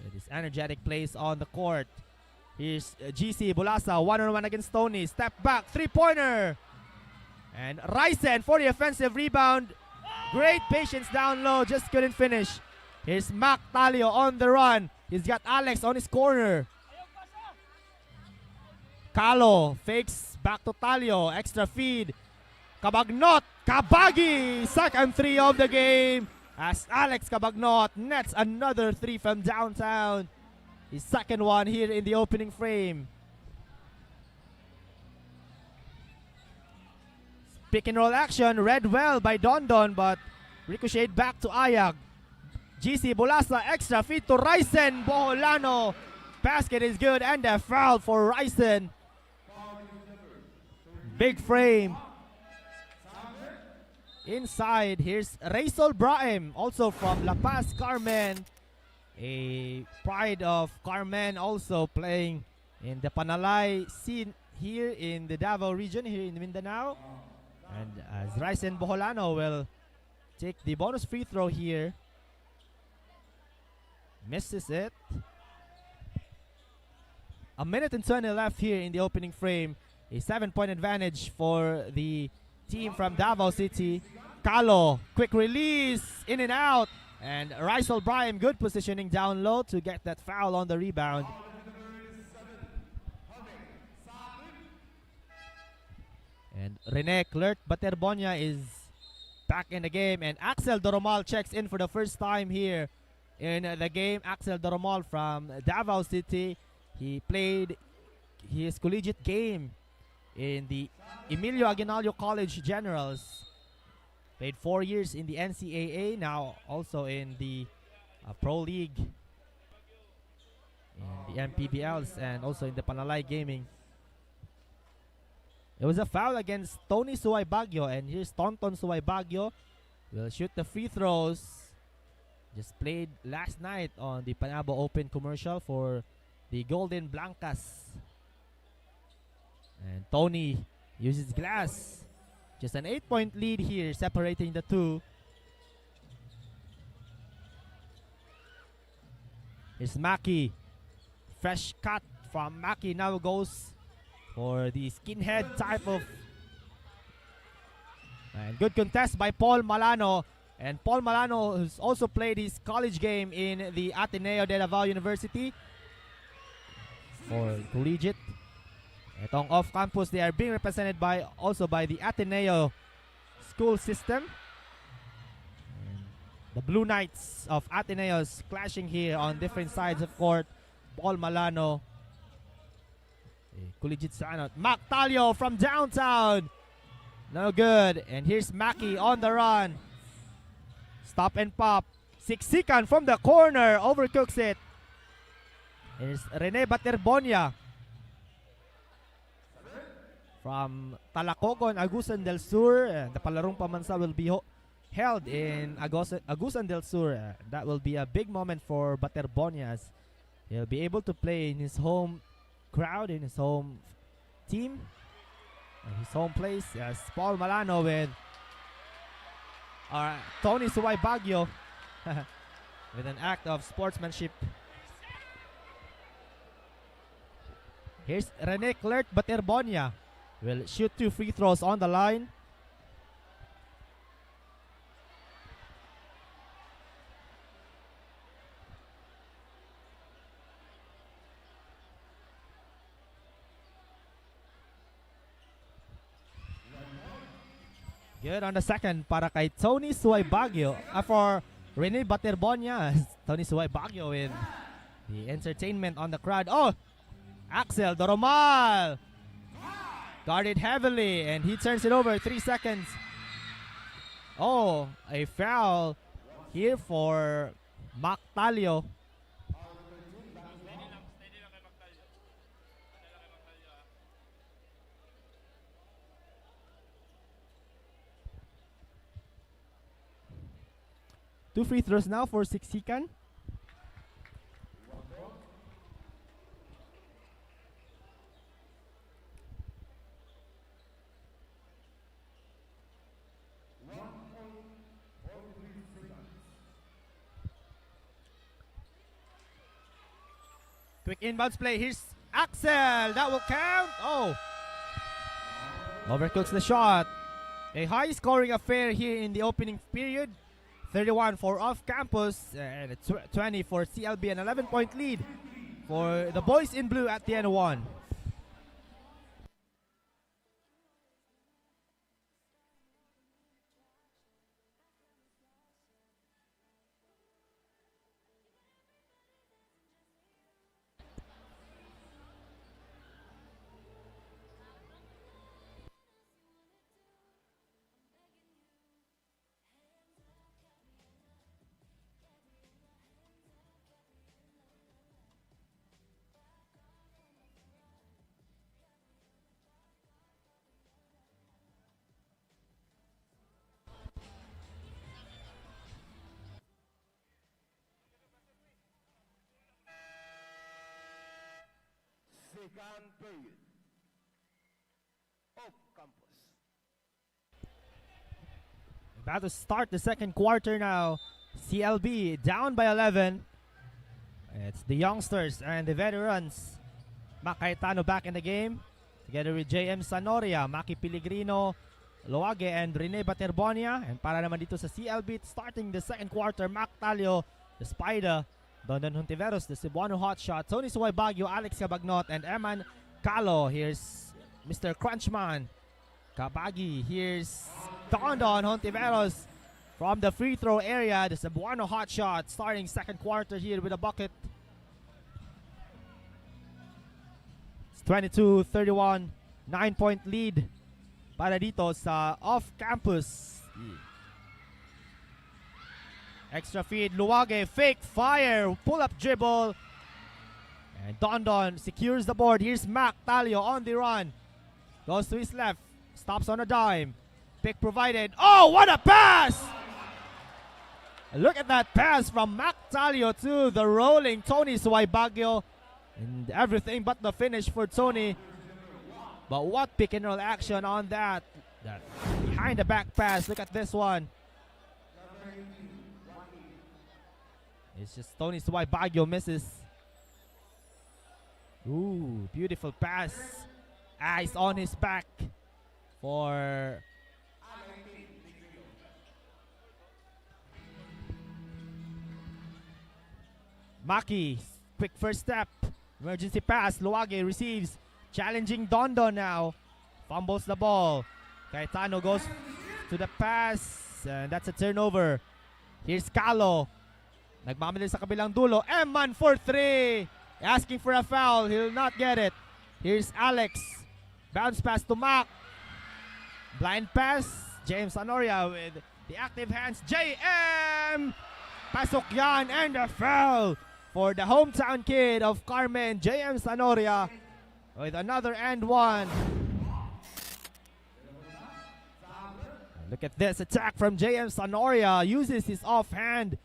with his energetic plays on the court. Here's GC Bulasa, one-on-one against Tony. Step back, three-pointer. And Ryzen for the offensive rebound. Great patience down low, just couldn't finish. Here's Mac Talio on the run. He's got Alex on his corner. Calo fakes back to Talio. Extra feed. Cabagnot. Kabagi. Second three of the game. As Alex Cabagnot nets another three from downtown. His second one here in the opening frame. Pick and roll action. Read well by Dondon, but ricocheted back to Ayag. GC Bolasa. Extra feed to Ryzen Boholano. Basket is good and a foul for Ryzen. Big frame. Inside, here's Raisol Brahim, also from La Paz, Carmen. A pride of Carmen, also playing in the Panalay scene here in the Davao region, here in Mindanao. And as Ryzen Boholano will take the bonus free throw here. Misses it. A minute and 20 left here in the opening frame. A 7-point advantage for the team from Davao City. Calo, quick release, in and out. And Rysel Brahim, good positioning down low to get that foul on the rebound. And Rene Clerc Baterbonia is back in the game. And Axel Doromal checks in for the first time here in the game. Axel Doromal from Davao City. He played his collegiate game in the Emilio Aguinaldo College Generals. Played 4 years in the NCAA, now also in the Pro League, in the MPBLs, and also in the Panalay Gaming. It was a foul against Tony Suway Baguio, and here's Tonton Suway Baguio. Will shoot the free throws. Just played last night on the Panabo Open commercial for the Golden Blancas. And Tony uses glass. Just an 8-point lead here, separating the two. Here's Maki. Fresh cut from Maki. Now goes for the skinhead type of. And good contest by Paul Malano. And Paul Malano has also played his college game in the Ateneo de Davao University for collegiate. Itong off-campus, they are being represented by also by the Ateneo school system. And the Blue Knights of Ateneos clashing here on different sides of court. Paul Malano, collegiate standout. Mac Talio from downtown. No good. And here's Maki on the run. Stop and pop. Siksikan from the corner. Overcooks it. Here's Rene Baterbonia from Talacogon, Agusan del Sur. The Palarong Pamansa will be held in Agusan del Sur. That will be a big moment for Baterbonia, as he'll be able to play in his home crowd, in his home team, his home place. As Paul Malano with Tony Suway Baguio with an act of sportsmanship. Here's Rene Clerc Baterbonia. Will shoot 2 free throws on the line. Good on the second para kay Tony Suway Baguio. For Rene Baterbonia. Tony Suway Baguio with the entertainment on the crowd. Oh! Axel Doromal guarded heavily, and he turns it over. 3 seconds. Oh, a foul here for Mac Talio. Two free throws now for Siksikan. Quick inbounds play. Here's Axel. That will count. Oh. Overcooks the shot. A high-scoring affair here in the opening period. 31 for off-campus and 20 for CLB, an 11-point lead for the boys in blue at the end of one. Second period. Off campus. About to start the second quarter now. CLB down by 11. It's the youngsters and the veterans. Mac Cayetano back in the game. Together with JM Sanoria, Maki Pellegrino, Loage, and Rene Baterbonia. And para naman dito sa CLB, starting the second quarter, Mac Talio, the Spider, Dondon Hontiveros, the Cebuano Hotshot, Tony Suway Baguio, Alex Cabagnot, and Eman Calo. Here's Mr. Crunchman Kabagi. Here's Dondon Hontiveros from the free throw area. The Cebuano Hotshot starting second quarter here with a bucket. It's 22-31, 9-point lead para dito sa off-campus. Extra feed, Luwage, fake fire, pull-up dribble. And Dondon secures the board. Here's Mac Talio on the run. Goes to his left, stops on a dime. Pick provided. Oh, what a pass! Look at that pass from Mac Talio to the rolling Tony Suwaybagyo. And everything but the finish for Tony. But what pick and roll action on that. That behind the back pass. Look at this one. It's just Tony Suwaybagyo misses. Ooh, beautiful pass. Eyes on his back for Maki. Quick first step. Emergency pass. Luwage receives. Challenging Dondon now. Fumbles the ball. Cayetano goes to the pass. And that's a turnover. Here's Calo. Nagmamadali sa kabilang dulo. Eman for three. Asking for a foul. He'll not get it. Here's Alex. Bounce pass to Mac. Blind pass. James Sanoria with the active hands. JM! Pasok yan and a foul for the hometown kid of Carmen, JM Sanoria, with another and one. Look at this attack from JM Sanoria. Uses his offhand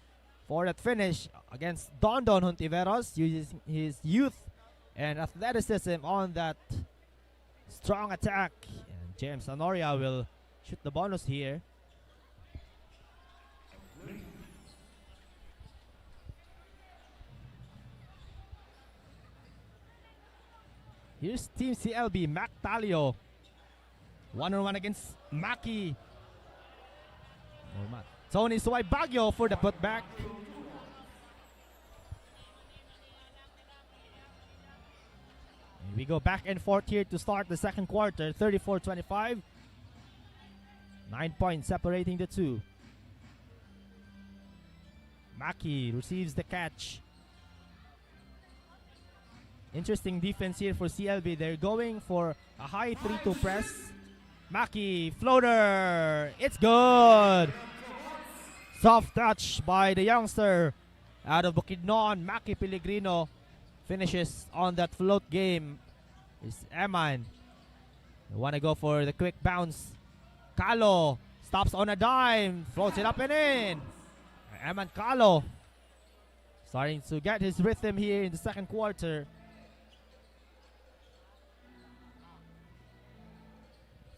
for that finish against Dondon Hontiveros. Uses his youth and athleticism on that strong attack. And JM Sanoria will shoot the bonus here. Here's Team CLB, Mac Talio. One-on-one against Maki. Tony Suwaybagyo for the putback. And we go back and forth here to start the second quarter. 34-25. 9 points separating the two. Maki receives the catch. Interesting defense here for CLB. They're going for a high 3-2 press. Maki, floater. It's good. Soft touch by the youngster out of Bukidnon. Maki Pellegrino finishes on that float game. It's Eman. They want to go for the quick bounce. Calo stops on a dime. Floats it up and in. Eman Calo starting to get his rhythm here in the second quarter.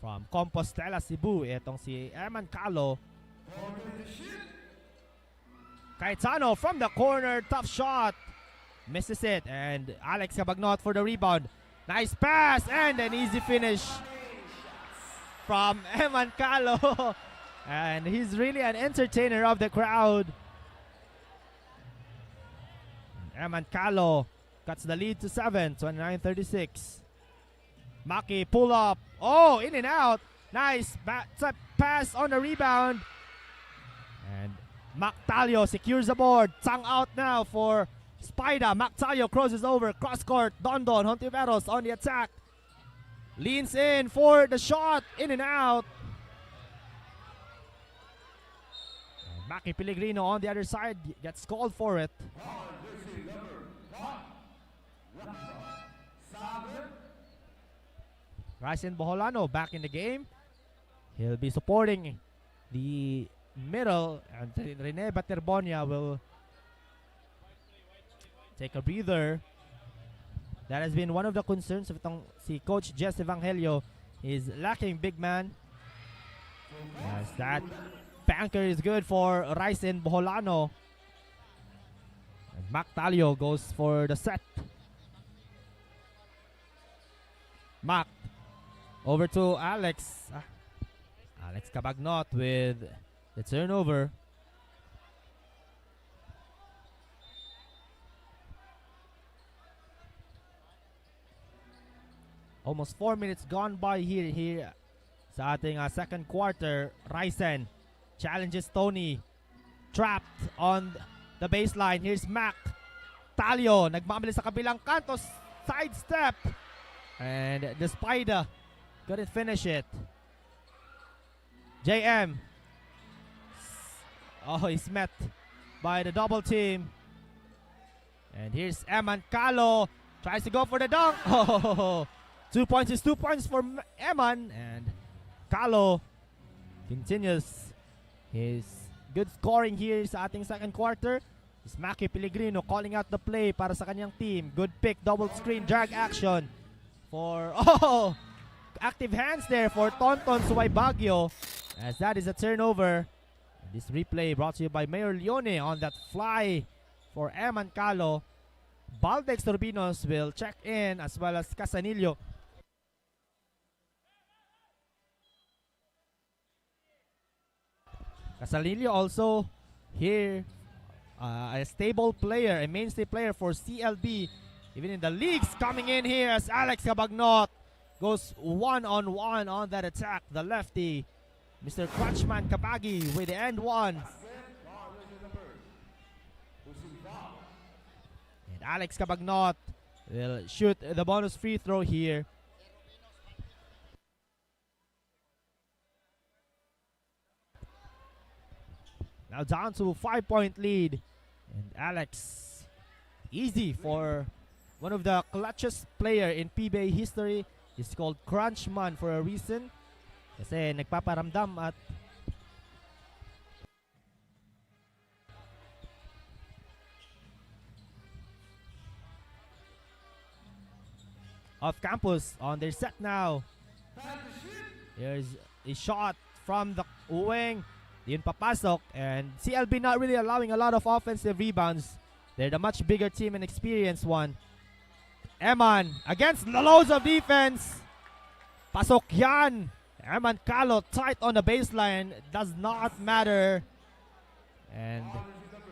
From Compostela, Cebu, itong si Eman Calo. Cayetano from the corner, tough shot. Misses it, and Alex Cabagnot for the rebound. Nice pass, and an easy finish from Eman Calo. And he's really an entertainer of the crowd. Eman Calo cuts the lead to 7, 29-36. Maki pull up. Oh, in and out. Nice pass on the rebound. And Mactalio secures the board. Tsang out now for Spida. Mactalio crosses over. Cross court. Dondon Hontiveros on the attack. Leans in for the shot. In and out. And Maki Pellegrino on the other side gets called for it. Ryzen Boholano back in the game. He'll be supporting the middle, and Rene Baterbonia will take a breather. That has been one of the concerns of si Coach Jess Evangelio, is lacking big man. Yes, that banker is good for Ryzen Boholano. And Mactalio goes for the set. Mac over to Alex. Alex Cabagnot with the turnover. Almost 4 minutes gone by here sa ating second quarter. Ryzen challenges Tony. Trapped on the baseline. Here's Mac. Talio nagmamali sa kabilang kanto. Sidestep. And the Spider couldn't finish it. JM. Oh, he's met by the double team. And here's Eman Calo. Tries to go for the dunk. Oh, 2 points is 2 points for Eman. And Calo continues his good scoring here sa ating second quarter. It's Maki Pellegrino calling out the play para sa kanyang team. Good pick, double screen, drag action. For, oh, active hands there for Tonton Suwaybagyo, as that is a turnover. This replay brought to you by Mayor Leone on that fly for Eman Calo. Baldex Turbinos will check in, as well as Casanillo. Casanillo also here, a stable player, a mainstay player for CLB. Even in the leagues, coming in here as Alex Cabagnot goes one-on-one on that attack. The lefty, Mr. Crutchman Kabagi with the end one. And Alex Cabagnot will shoot the bonus free throw here. Now down to 5-point lead. And Alex, easy for one of the clutchest player in PBA history. Is called Crunchman for a reason. Kasi nagpaparamdam at off campus on their set now. There's a shot from the wing. Yun papasok, and CLB not really allowing a lot of offensive rebounds. They're the much bigger team and experienced one. Eman against the loads of defense. Pasok yan. Eman Calo tight on the baseline. Does not matter. And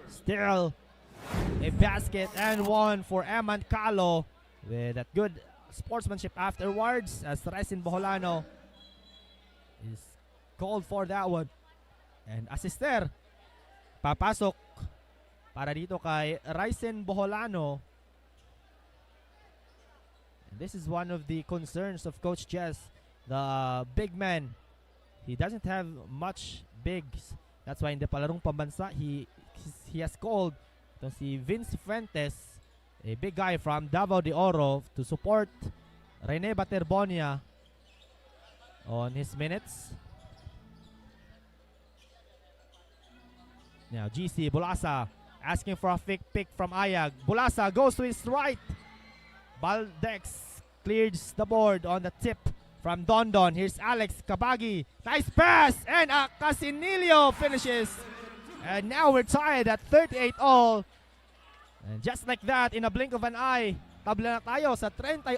still a basket and one for Eman Calo with that good sportsmanship afterwards, as Ryzen Boholano is called for that one. And assister papasok para dito kay Ryzen Boholano. And this is one of the concerns of Coach Jess, the big man. He doesn't have much bigs. That's why in the palarong pambansa, he has called si Vince Fuentes, a big guy from Davao de Oro, to support Rene Baterbonia on his minutes. Now GC Bulasa asking for a fake pick from Ayag. Bulasa goes to his right. Baldex clears the board on the tip from Dondon. Here's Alex Kabagi. Nice pass, and Casinilio finishes. And now we're tied at 38 all. And just like that, in a blink of an eye, tabla na tayo sa 38.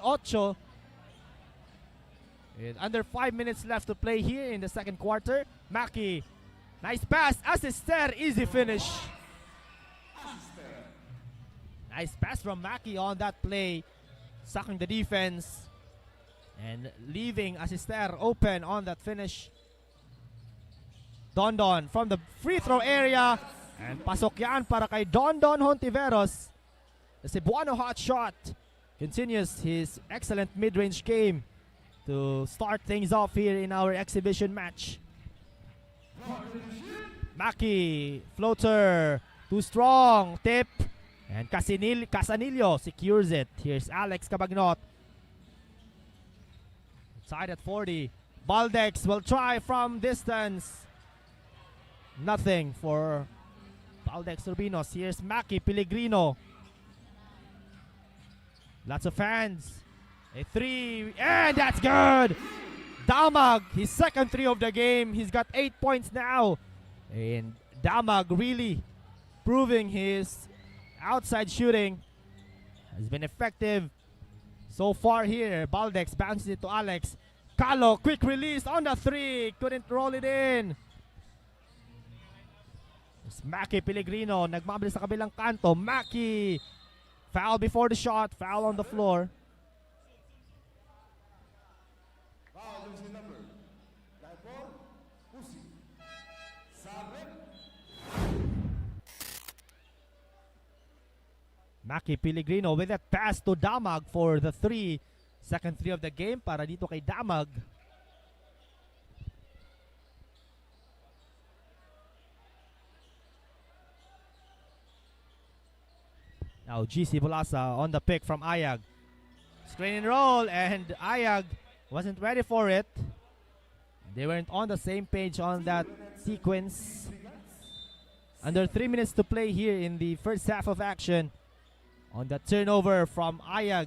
With under 5 minutes left to play here in the second quarter. Maki, nice pass. Assister, easy finish. Nice pass from Maki on that play. Sucking the defense. And leaving Assister open on that finish. Dondon from the free throw area. And pasok yan para kay Dondon Hontiveros. The Cebuano hot shot continues his excellent mid-range game to start things off here in our exhibition match. Maki, floater, too strong, tip. And Casanillo secures it. Here's Alex Cabagnot. Tied at 40. Baldex will try from distance. Nothing for Baldex Urbinos. Here's Maki Pellegrino. Lots of fans. A three, and that's good! Damag, his second three of the game. He's got 8 points now. And Damag really proving his outside shooting has been effective so far here. Baldex bounces it to Alex. Calo, quick release on the three. Couldn't roll it in. It's Maki Pellegrino. Nagmabilis sa kabilang kanto. Maki. Foul before the shot. Foul on the floor. Maki Pellegrino with that pass to Damag for the three. Second three of the game para dito kay Damag. Now GC Bulasa on the pick from Ayag. Screen and roll, and Ayag wasn't ready for it. They weren't on the same page on that sequence. Under 3 minutes to play here in the first half of action. On the turnover from Ayag.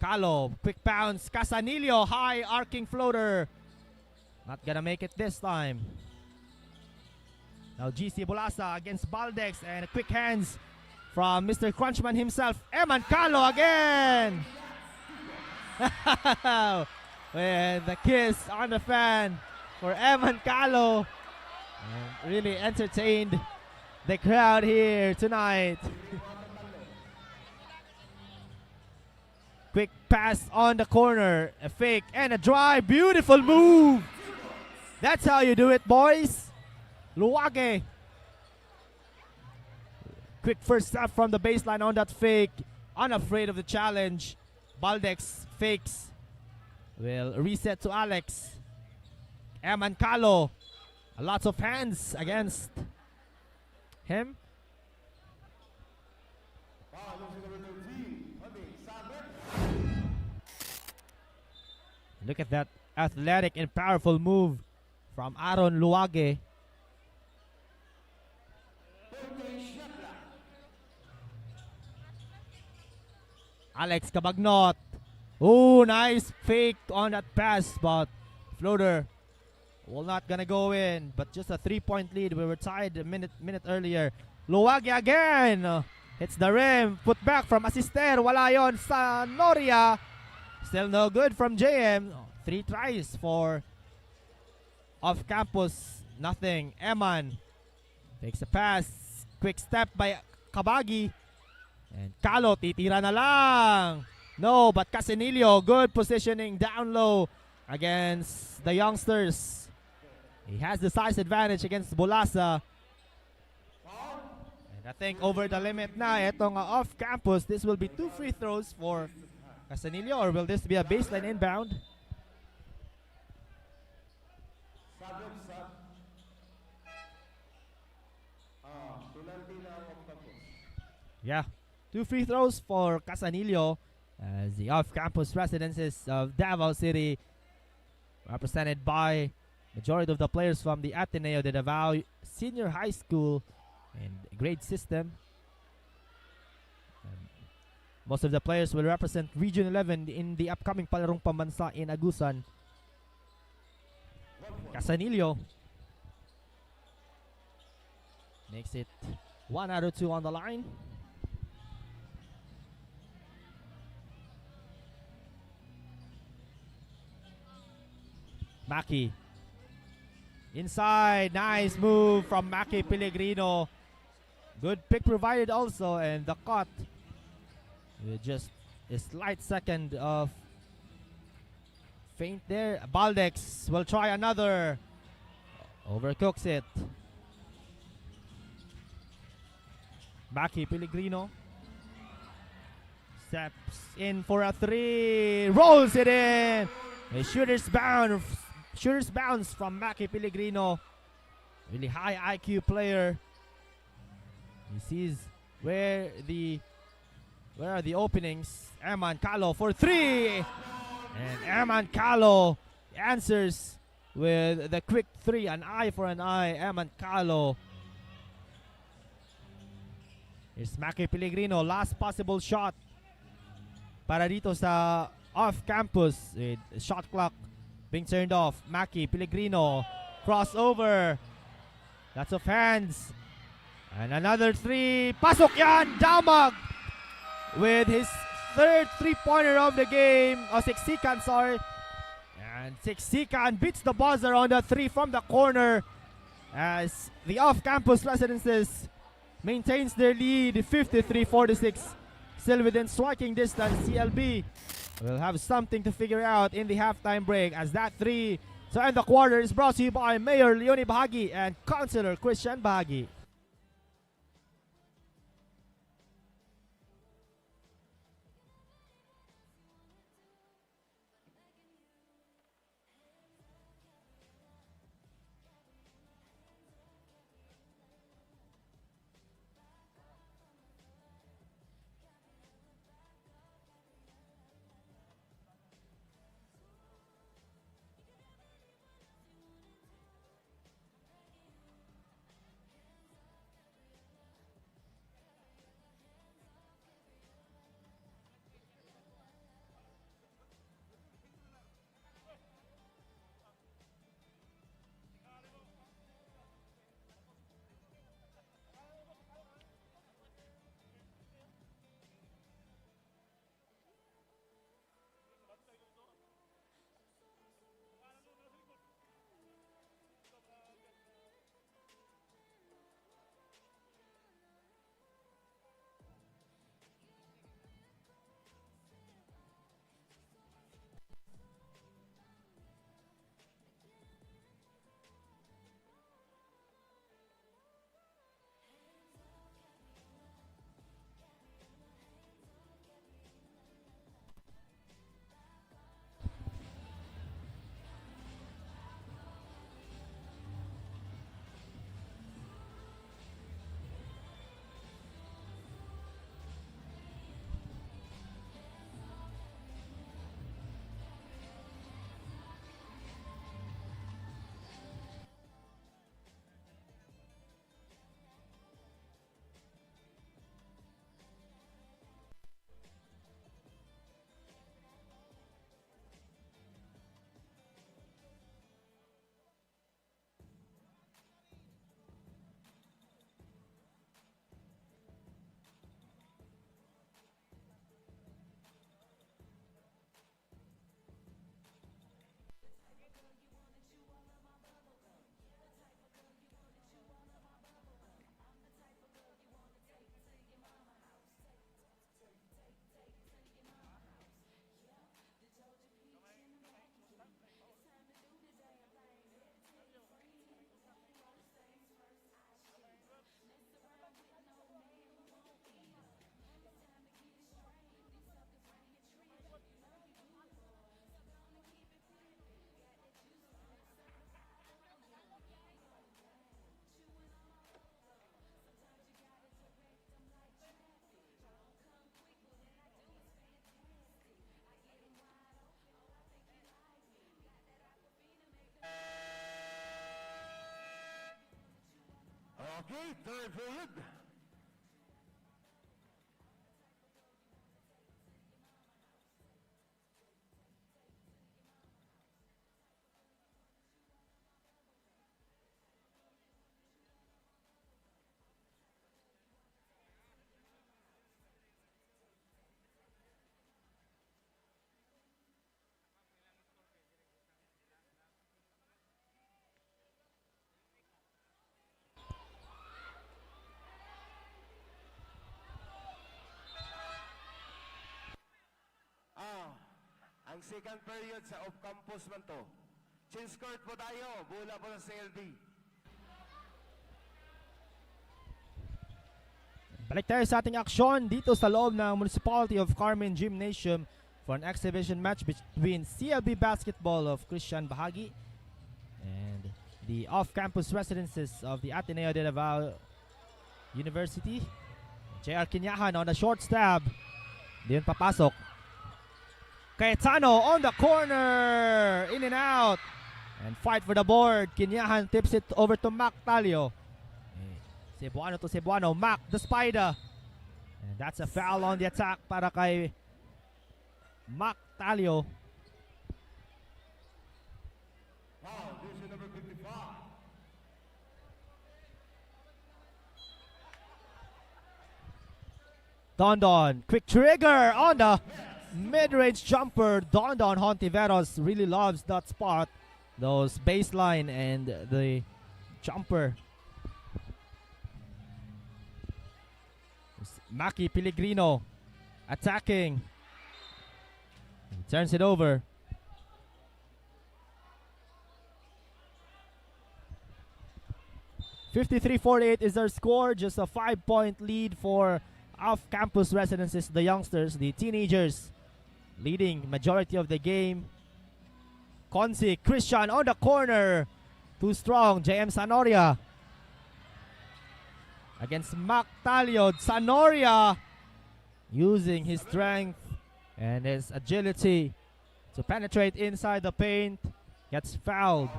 Calo, quick bounce. Casanillo, high arcing floater. Not gonna make it this time. Now GC Bulasa against Baldex, and quick hands from Mr. Crunchman himself. Eman Calo again. With the kiss on the fan for Eman Calo. And really entertained the crowd here tonight. Quick pass on the corner. A fake and a drive. Beautiful move. That's how you do it, boys. Luwage. Quick first step from the baseline on that fake. Unafraid of the challenge. Baldex fakes. Will reset to Alex. Eman Calo. Lots of hands against him. Look at that athletic and powerful move from Aaron Luwage. Alex Cabagnot. Oh, nice fake on that pass, but floater will not gonna go in. But just a 3-point lead. We were tied a minute earlier. Luwage again. Hits the rim. Put back from Assister. Wala yon sa Noria. Still no good from JM. 3 tries for off campus. Nothing. Eman takes a pass. Quick step by Kabagi. And Calo, titira na lang. No, but Casanillo, good positioning down low against the youngsters. He has the size advantage against Bulasa. And I think over the limit na itong off campus. This will be 2 free throws for Casanillo, or will this be a baseline inbound? Yeah, 2 free throws for Casanillo as the off-campus residences of Davao City, represented by majority of the players from the Ateneo de Davao Senior High School and grade system. Most of the players will represent Region 11 in the upcoming Palarong Pambansa in Agusan. Casanillo makes it 1 out of 2 on the line. Maki. Inside, nice move from Maki Pellegrino. Good pick provided also, and the cut with just a slight second of feint there. Baldex will try another. Overcooks it. Maki Pellegrino steps in for a three. Rolls it in. A shooter's bounce from Maki Pellegrino. Really high IQ player. He sees where are the openings. Eman Calo for three. And Eman Calo answers with the quick three. An eye for an eye. Eman Calo. Here's Maki Pellegrino. Last possible shot para dito sa off-campus. With shot clock being turned off. Maki Pellegrino. Crossover. Lots of hands. And another three. Pasok yan! Damag! With his third three-pointer of the game. Siksikan, sorry. And Siksikan beats the buzzer on the three from the corner as the off-campus residences maintains their lead 53-46. Still within striking distance. CLB will have something to figure out in the halftime break as that three to end the quarter is brought to you by Mayor Leony Bahague and Councilor Christian Bahague. Okay, third period. Mag-second period sa off-campus man to. Change court po tayo. Bola po sa CLB. Balik tayo sa ating aksyon dito sa loob ng Municipality of Carmen Gymnasium for an exhibition match between CLB Basketball of Christian Bahague and the off-campus residences of the Ateneo de Davao University. JR Kinyahan on the short stab. Di yun papasok. Cayetano on the corner. In and out. And fight for the board. Kinyahan tips it over to Mac Talio. Cebuano to Cebuano. Mac the Spider. And that's a foul on the attack para kay Mac Talio. Wow, this is number 55. Dondon, quick trigger on the mid-range jumper. Dondon Hontiveros really loves that spot. Those baseline and the jumper. Maki Pellegrino attacking. He turns it over. .53-48 is their score. Just a 5-point lead for off-campus residences, the youngsters, the teenagers, leading majority of the game. Consi Christian on the corner. Too strong. JM Sanoria against Mac Talio. Sanoria using his strength and his agility to penetrate inside the paint. Gets fouled.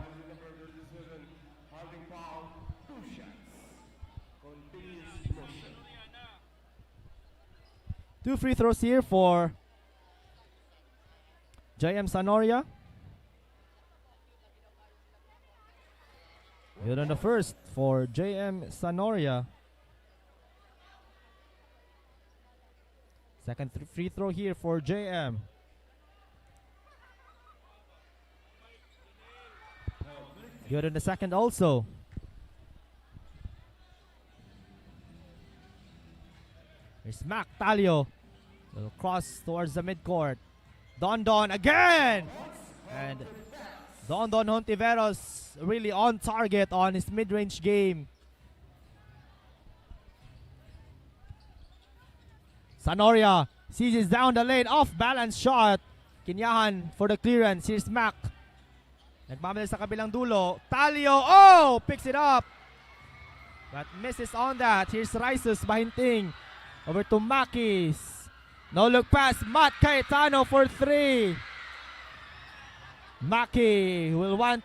2 free throws here for JM Sanoria. Good on the first for JM Sanoria. Second free throw here for JM. Good on the second also. Here's Mac Talio. Will cross towards the midcourt. Dondon again! And Dondon Hontiveros really on target on his mid-range game. Sanoria seizes down the lane. Off-balance shot. Kinyahan for the clearance. Here's Mac. Nagmamali sa kabilang dulo. Talio. Oh! Picks it up. But misses on that. Here's Rices Bahinting. Over to Makis. No look pass. Matt Cayetano for 3. Maki will want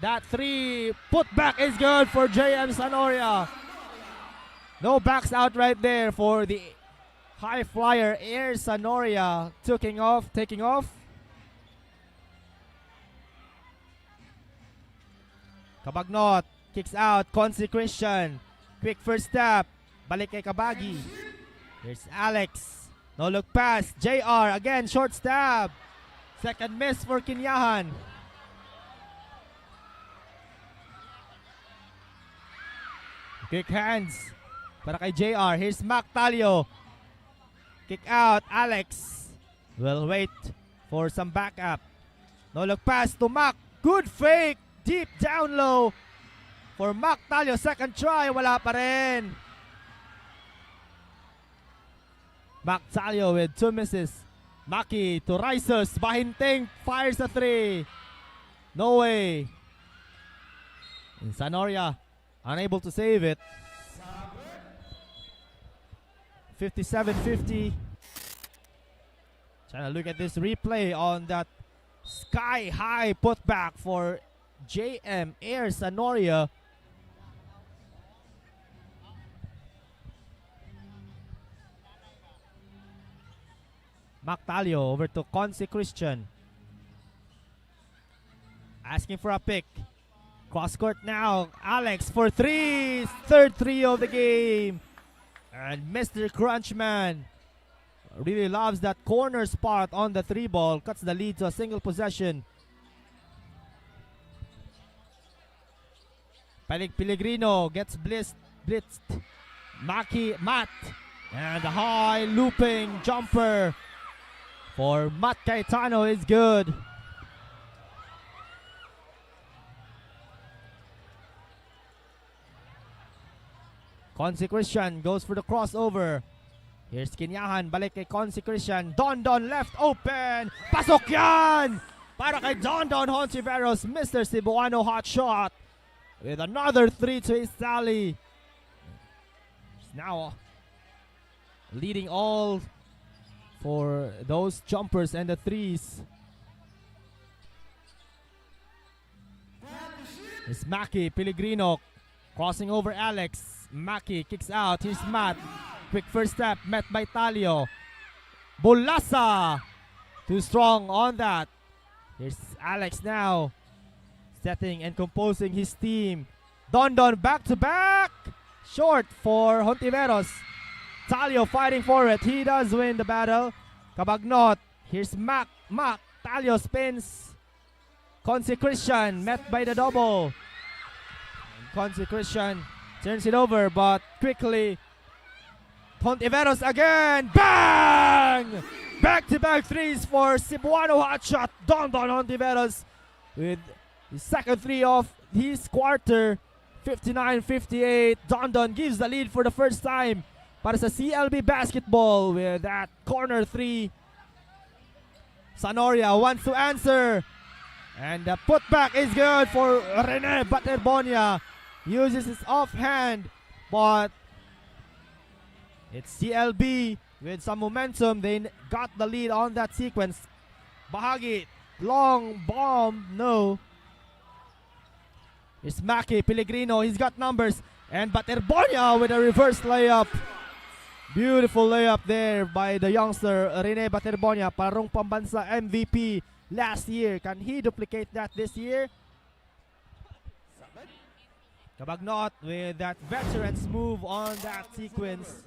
that 3. Put back is good for JM Sanoria. No backs out right there for the high flyer Air Sanoria. Taking off. Kabagnot kicks out. Consi Christian. Quick first step. Balik kay Kabagi. Here's Alex. No look pass. JR again. Short stab. Second miss for Kinyahan. Quick hands para kay JR. Here's Mac Talio. Kick out. Alex will wait for some backup. No look pass to Mac. Good fake. Deep down low for Mac Talio. Second try. Wala pa rin. Mac Talio with 2 misses. Maki to Rices. Bahinting fires a 3. No way. And Sanoria unable to save it. 57-50. Trying to look at this replay on that sky high putback for JM Air Sanoria. Mac Talio over to Consi Christian. Asking for a pick. Cross court now. Alex for 3. Third 3 of the game. And Mr. Crunchman really loves that corner spot on the 3 ball. Cuts the lead to a single possession. Pellegrino gets blitzed. Matt. And the high looping jumper for Matt Caetano is good. Consi Christian goes for the crossover. Here's Kinyahan, balik kay Consi Christian. Don left open. Pasok yan! Para kay Don Hontiveros, Mr. Cebuano hot shot. With another 3 to his tally. He's now leading all for those jumpers and the threes. It's Maki Pellegrino crossing over Alex. Maki kicks out. Here's Matt. Quick first step met by Talio. Bulasa too strong on that. Here's Alex now setting and composing his team. Don back to back. Short for Hontiveros. Talio fighting for it. He does win the battle. Cabagnot. Here's Mac. Talio spins. Consi Christian met by the double. And Consi Christian turns it over, but quickly Hontiveros again. Bang! Back-to-back threes for Cebuano hotshot. Don Hontiveros with his second three of his quarter. 59-58. Don gives the lead for the first time para sa CLB basketball with that corner three. Sanoria wants to answer. And the putback is good for Rene Baterbonia. Uses his offhand, but it's CLB with some momentum. They got the lead on that sequence. Bahague, long bomb, no. It's Maki Pellegrino, he's got numbers. And Baterbonia with a reverse layup. Beautiful layup there by the youngster Rene Baterbonia, parang pambansa MVP last year. Can he duplicate that this year? Cabagnot with that veteran's move on that sequence.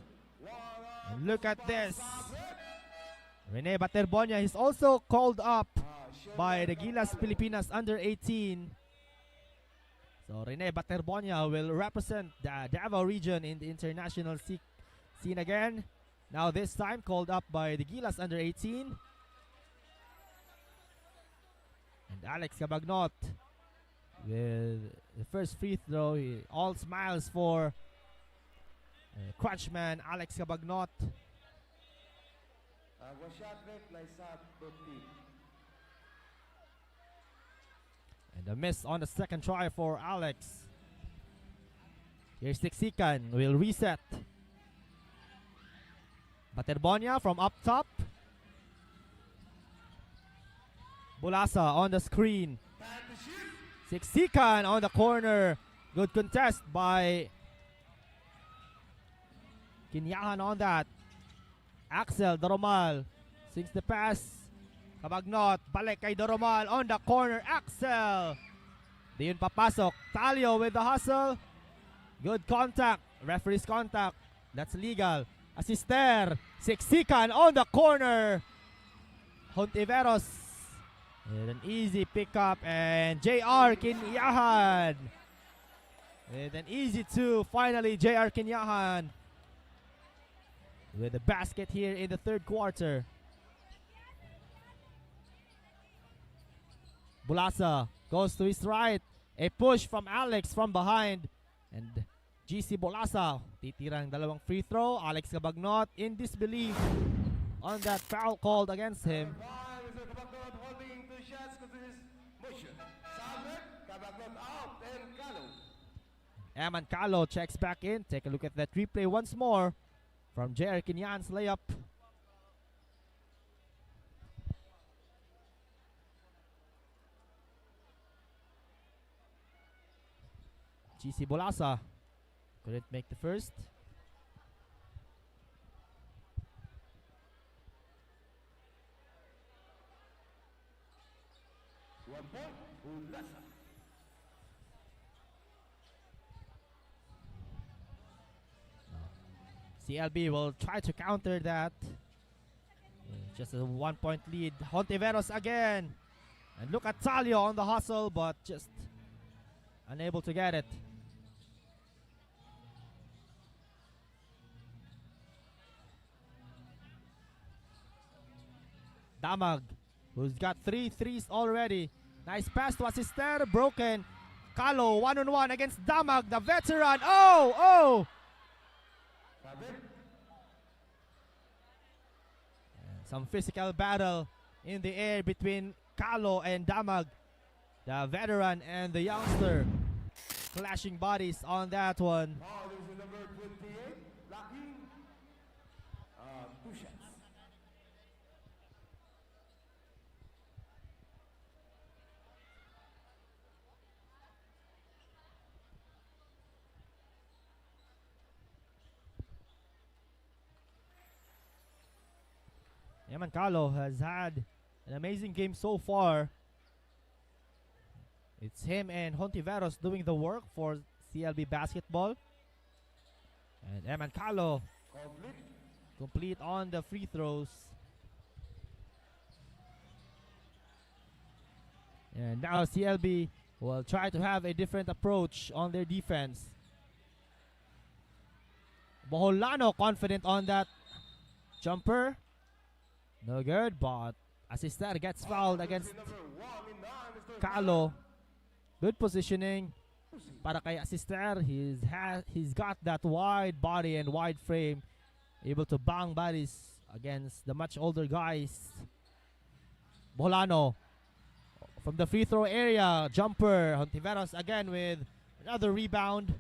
And look at this. Rene Baterbonia is also called up by the Gilas Pilipinas under 18. So Rene Baterbonia will represent the Davao region in the international scene again. Now this time called up by the Gilas under 18. And Alex Cabagnot with the first free throw. All smiles for crunchman Alex Cabagnot. And a miss on the second try for Alex. Here's Siksikan, will reset. Baterbonia from up top. Bulasa on the screen. Siksikan on the corner. Good contest by Kinyahan on that. Axel Doromal sinks the pass. Cabagnot, balik kay Doromal on the corner. Axel. Di yun papasok. Talio with the hustle. Good contact. Referee's contact. That's legal. Assister. Siksikan on the corner. Hontiveros with an easy pickup. And JR Kinyahan with an easy two. Finally, JR Kinyahan with the basket here in the third quarter. Bulasa goes to his right. A push from Alex from behind. And GC Bulasa titirang dalawang free throw. Alex Cabagnot in disbelief on that foul called against him. Eman Calo checks back in. Take a look at that replay once more from J.R. Kinyan's layup. GC Bulasa couldn't make the first. CLB will try to counter that. Just a 1-point lead. Hontiveros again. And look at Talio on the hustle, but just unable to get it. Damag, who's got 3 threes already. Nice pass to Assister, broken. Kalo, one-on-one against Damag, the veteran. Oh! Some physical battle in the air between Kalo and Damag, the veteran and the youngster. Clashing bodies on that one. Foul is the number 28, Lucky. 2 shots. Eman Kalo has had an amazing game so far. It's him and Hontiveros doing the work for CLB basketball. And Eman Kalo complete on the free throws. And now CLB will try to have a different approach on their defense. Boholano confident on that jumper. No good, but Assister gets fouled against Kalo. Good positioning para kay Assister. He's got that wide body and wide frame, able to bang bodies against the much older guys. Boholano from the free throw area, jumper. Hontiveros again with another rebound.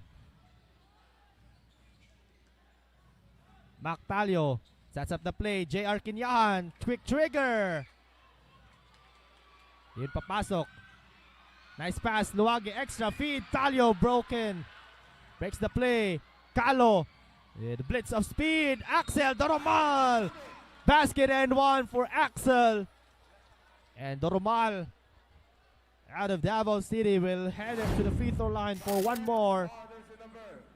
Mactalio sets up the play. JR Kinyahan, quick trigger. Yun papasok. Nice pass, Luwage, extra feed. Talio broken. Breaks the play. Kalo with blitz of speed. Axel Doromal. Basket and one for Axel. And Doromal out of Davao City will head to the free throw line for one more.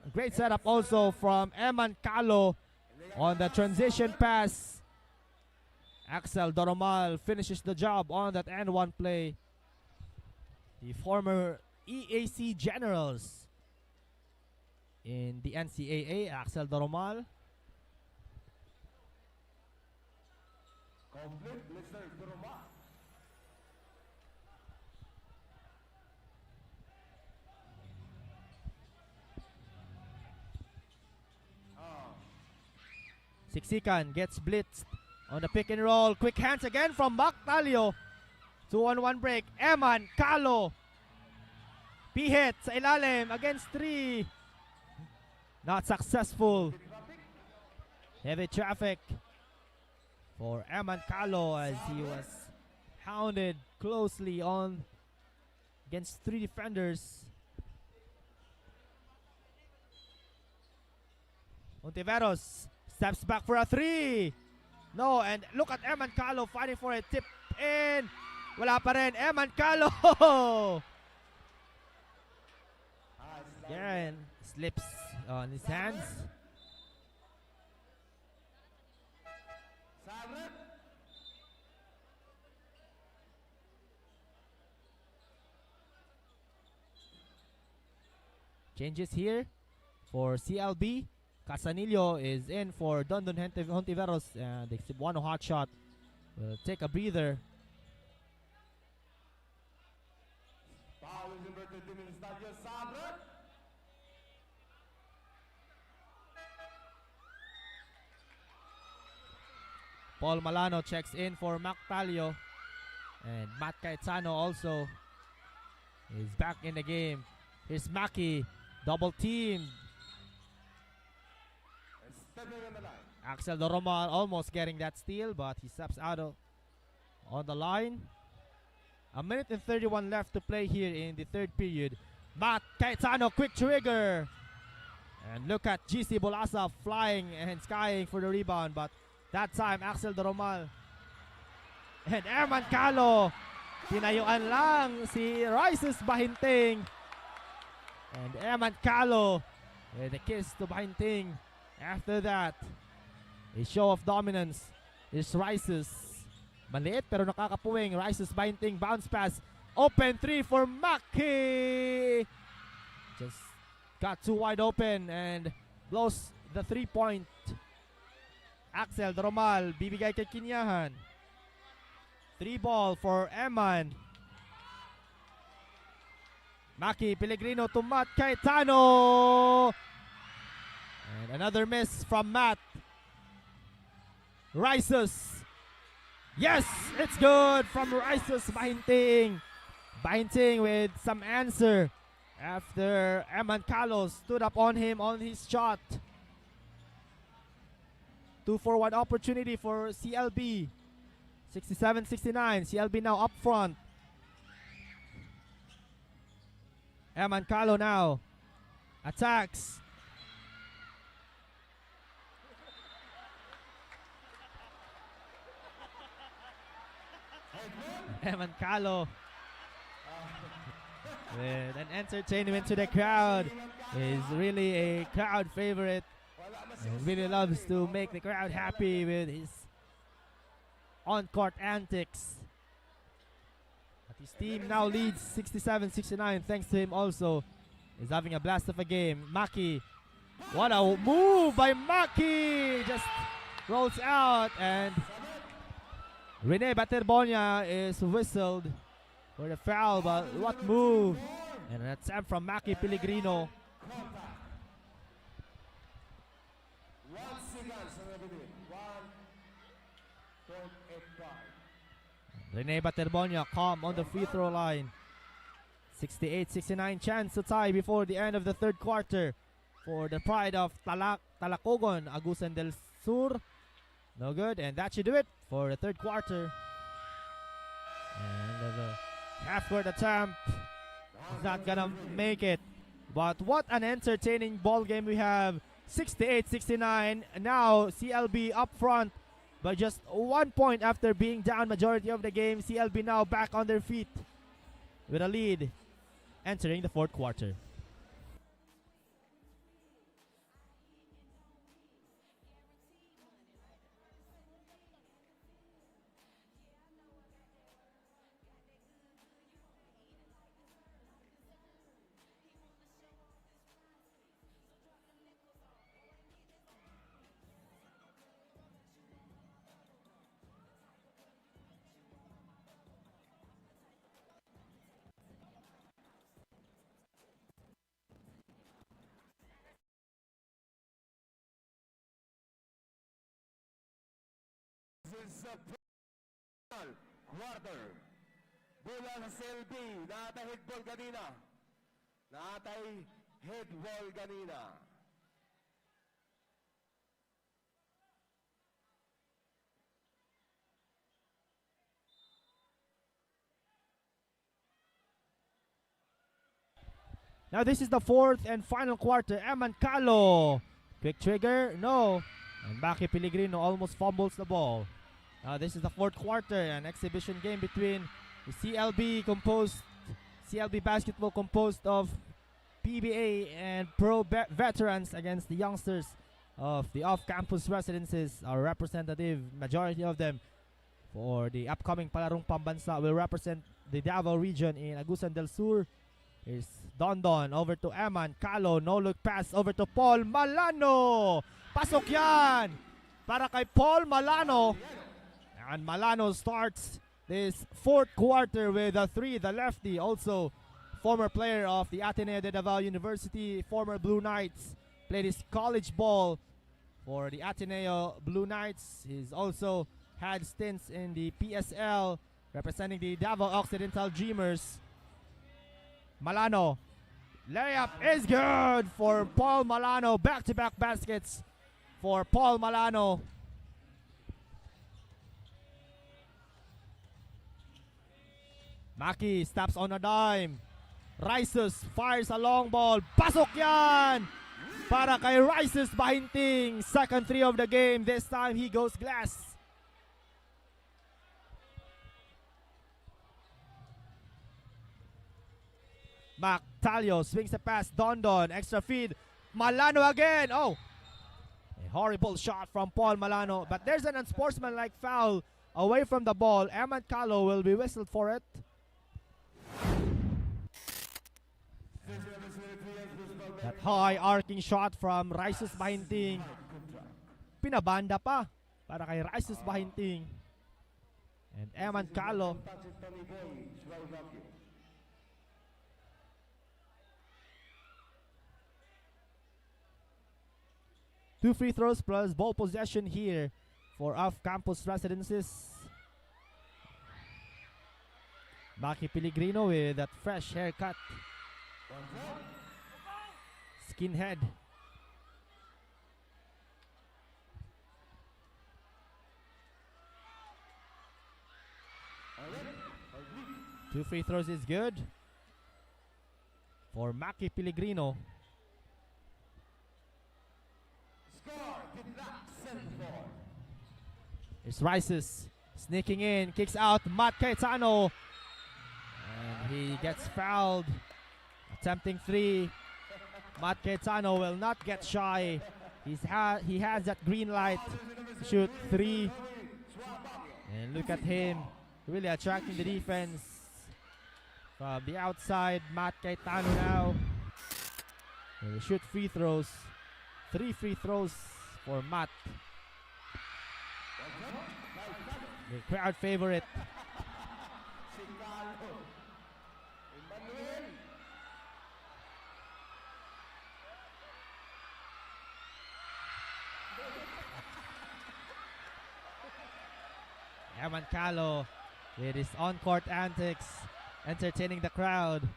A great setup also from Eman Kalo on the transition pass. Axel Doromal finishes the job on that and one play. The former EAC Generals in the NCAA, Axel Doromal. Complete, Mr. Duroma. Siksikan gets blitzed on the pick and roll. Quick hands again from Mactalio. 2-on-1 break. Eman Kalo. Pihit sa ilalim against 3. Not successful. Heavy traffic for Eman Kalo as he was hounded closely on against 3 defenders. Hontiveros steps back for a 3. No, and look at Eman Kalo fighting for a tip in. Wala pa rin. Eman Kalo. Again, slips on his hands. Changes here for CLB. Casanillo is in for Dondon Hontiveros. The Cebuano hot shot will take a breather. Foul is inverted in the Estadio Sabre. Paul Malano checks in for Mactalio. And Matt Caetano also is back in the game. Here's Maki, double teamed. Stepping on the line. Axel Doromal almost getting that steal, but he steps out on the line. A minute and 31 left to play here in the third period. Matt Caetano, quick trigger. And look at GC Bolasa flying and skying for the rebound, but that time Axel Doromal. And Eman Kalo. Tinayuan lang si Rices Bahinting. And Eman Kalo with a kiss to Bahinting. After that, a show of dominance is Rices. Maliit pero nakakapuwing. Rices Bahinting, bounce pass. Open 3 for Maki. Just got too wide open and blows the 3-point. Axel Doromal, bibigay kay Kinyahan. 3-ball for Eman. Maki Pellegrino to Matt Cayetano. And another miss from Matt. Rises. Yes, it's good from Rises Bahinting. Bahinting with some answer after Eman Carlos stood up on him on his shot. 2-for-1 opportunity for CLB. 67-69. CLB now up front. Eman Carlo now attacks. Eman Carlo with an entertainment to the crowd. Is really a crowd favorite and really loves to make the crowd happy with his on-court antics. But his team now leads 67-69 thanks to him also. He's having a blast of a game. Maki, what a move by Maki! Just rolls out and Rene Baterbonia is whistled for the foul, but what move! And an attempt from Maki Pellegrino. Rene Baterbonia calm on the free throw line. 68-69 chance to tie before the end of the third quarter for the pride of Talacogon, Agusan del Sur. No good, and that should do it for the third quarter. And the half-court attempt is not gonna make it. But what an entertaining ball game we have. 68-69. Now CLB up front by just 1 point after being down majority of the game. CLB now back on their feet with a lead entering the fourth quarter. This is a final quarter. Bola sa CLB. Naatay head ball kanina. Naatay head ball kanina. Now this is the fourth and final quarter. Eman Calo. Quick trigger. No. And Maki Pellegrino almost fumbles the ball. Now this is the fourth quarter. An exhibition game between the CLB basketball composed of PBA and pro veterans against the youngsters of the off-campus residences. Our representative, majority of them for the upcoming Palarong Pambansa, will represent the Davao region in Agusan del Sur. Here's Don over to Eman Calo. No look pass over to Paul Malano. Pasok yan para kay Paul Malano. And Malano starts this fourth quarter with a three. The lefty, also former player of the Ateneo de Davao University, former Blue Knights, played his college ball for the Ateneo Blue Knights. He's also had stints in the PSL representing the Davao Occidental Dreamers. Malano, layup is good for Paul Malano. Back-to-back baskets for Paul Malano. Maki stops on a dime. Rises, fires a long ball. Pasok yan! Para kay Rises Bahinting. Second three of the game. This time he goes glass. Mac Talio swings the pass. Don. Extra feed. Malano again. Oh! A horrible shot from Paul Malano. But there's an unsportsmanlike foul away from the ball. Eman Calo will be whistled for it. That high arcing shot from Rises Bahinting. Pinabanda pa para kay Rises Bahinting. And Eman Calo. Tommy Boy, Showdown. 2 free throws plus ball possession here for off-campus residences. Maki Pellegrino with that fresh haircut. Skinhead. Two free throws is good for Maki Pellegrino. It's Rices sneaking in, kicks out Matt Caetano, and he gets fouled. Attempting three. Matt Caetano will not get shy. He has that green light to shoot three. And look at him, really attracting the defense. From the outside, Matt Caetano now. And they shoot free throws. 3 free throws for Matt. The crowd favorite. Eman Calo with his on-court antics, entertaining the crowd.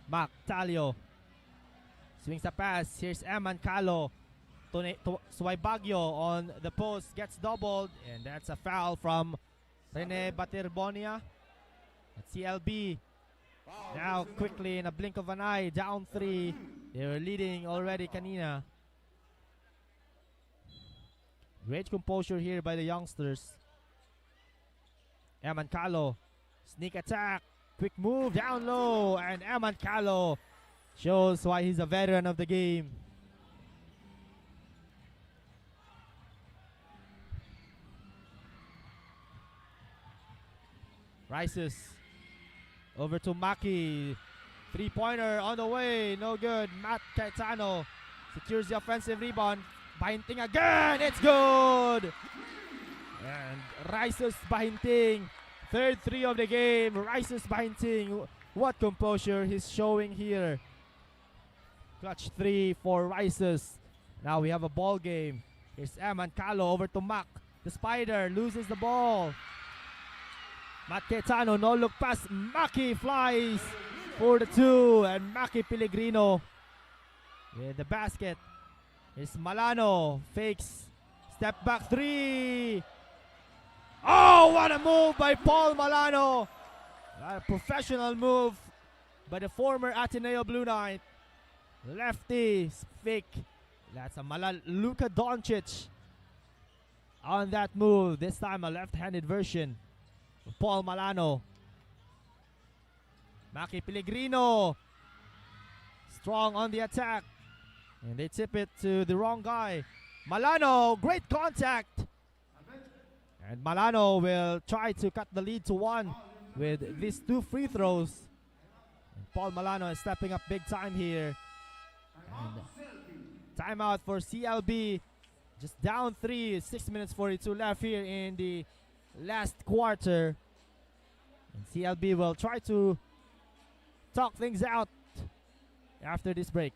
Mac Talio swings a pass. Here's Eman Calo. Suwaybagyo on the post, gets doubled, and that's a foul from Rene Baterbonia at CLB. Now quickly, in a blink of an eye, down 3. They were leading already kanina. Great composure here by the youngsters. Eman Calo, sneak attack, quick move down low, and Eman Calo shows why he's a veteran of the game. Rises over to Maki. 3-pointer on the way, no good. Matt Caetano secures the offensive rebound. Bahinting again, it's good! And Rises Bahinting, third 3 of the game. Rises Bahinting, what composure he's showing here. Clutch 3 for Rises. Now we have a ball game. Here's Eman Calo over to Mac. The Spider loses the ball. Matt Caetano, no look pass. Maki flies for the 2, and Maki Pellegrino with the basket. Here's Malano, fakes, step back 3. Oh, what a move by Paul Malano. A professional move by the former Ateneo Blue Knight. Lefty, fake. That's a Luka Doncic on that move. This time a left-handed version. Paul Malano. Maki Pellegrino strong on the attack, and they tip it to the wrong guy. Malano, great contact, and Malano will try to cut the lead to 1 with these 2 free throws. And Paul Malano is stepping up big time here. And timeout for CLB, just down 3, 6 minutes 42 left here in the last quarter. And CLB will try to talk things out after this break.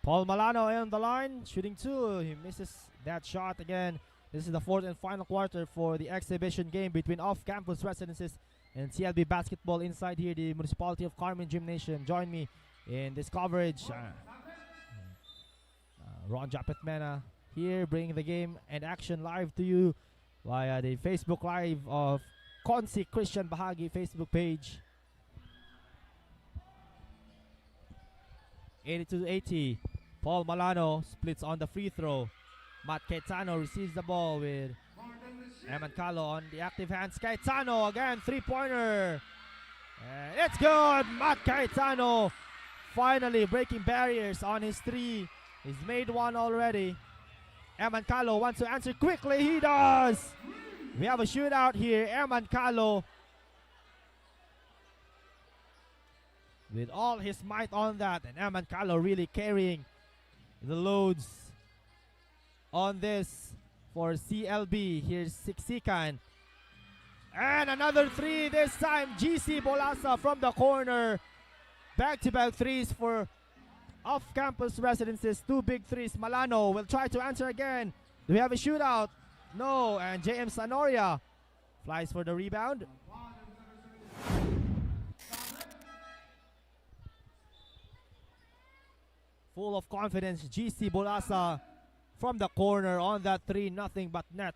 Paul Malano on the line, shooting two. He misses that shot again. This is the fourth and final quarter for the exhibition game between off-campus residences and CLB basketball inside here, the Municipality of Carmen Gymnasium. Join me in this coverage. Ron Japetmena here, bringing the game and action live to you via the Facebook Live of Consi Christian Bahague Facebook page. 82-80. Paul Malano splits on the free throw. Matt Caetano receives the ball with Eman Calo on the active hands. Caetano again, three-pointer. And it's good. Matt Caetano finally breaking barriers on his three. He's made one already. Eman Calo wants to answer quickly. He does. We have a shootout here. Eman Calo with all his might on that. And Eman Calo really carrying the loads on this for CLB. Here's Siksikan. And another three this time. GC Bolasa from the corner. Back-to-back threes for off-campus residences. Two big threes. Malano will try to answer again. Do we have a shootout? No. And JM Sanoria flies for the rebound. Full of confidence, GC Bolasa from the corner on that three. Nothing but net.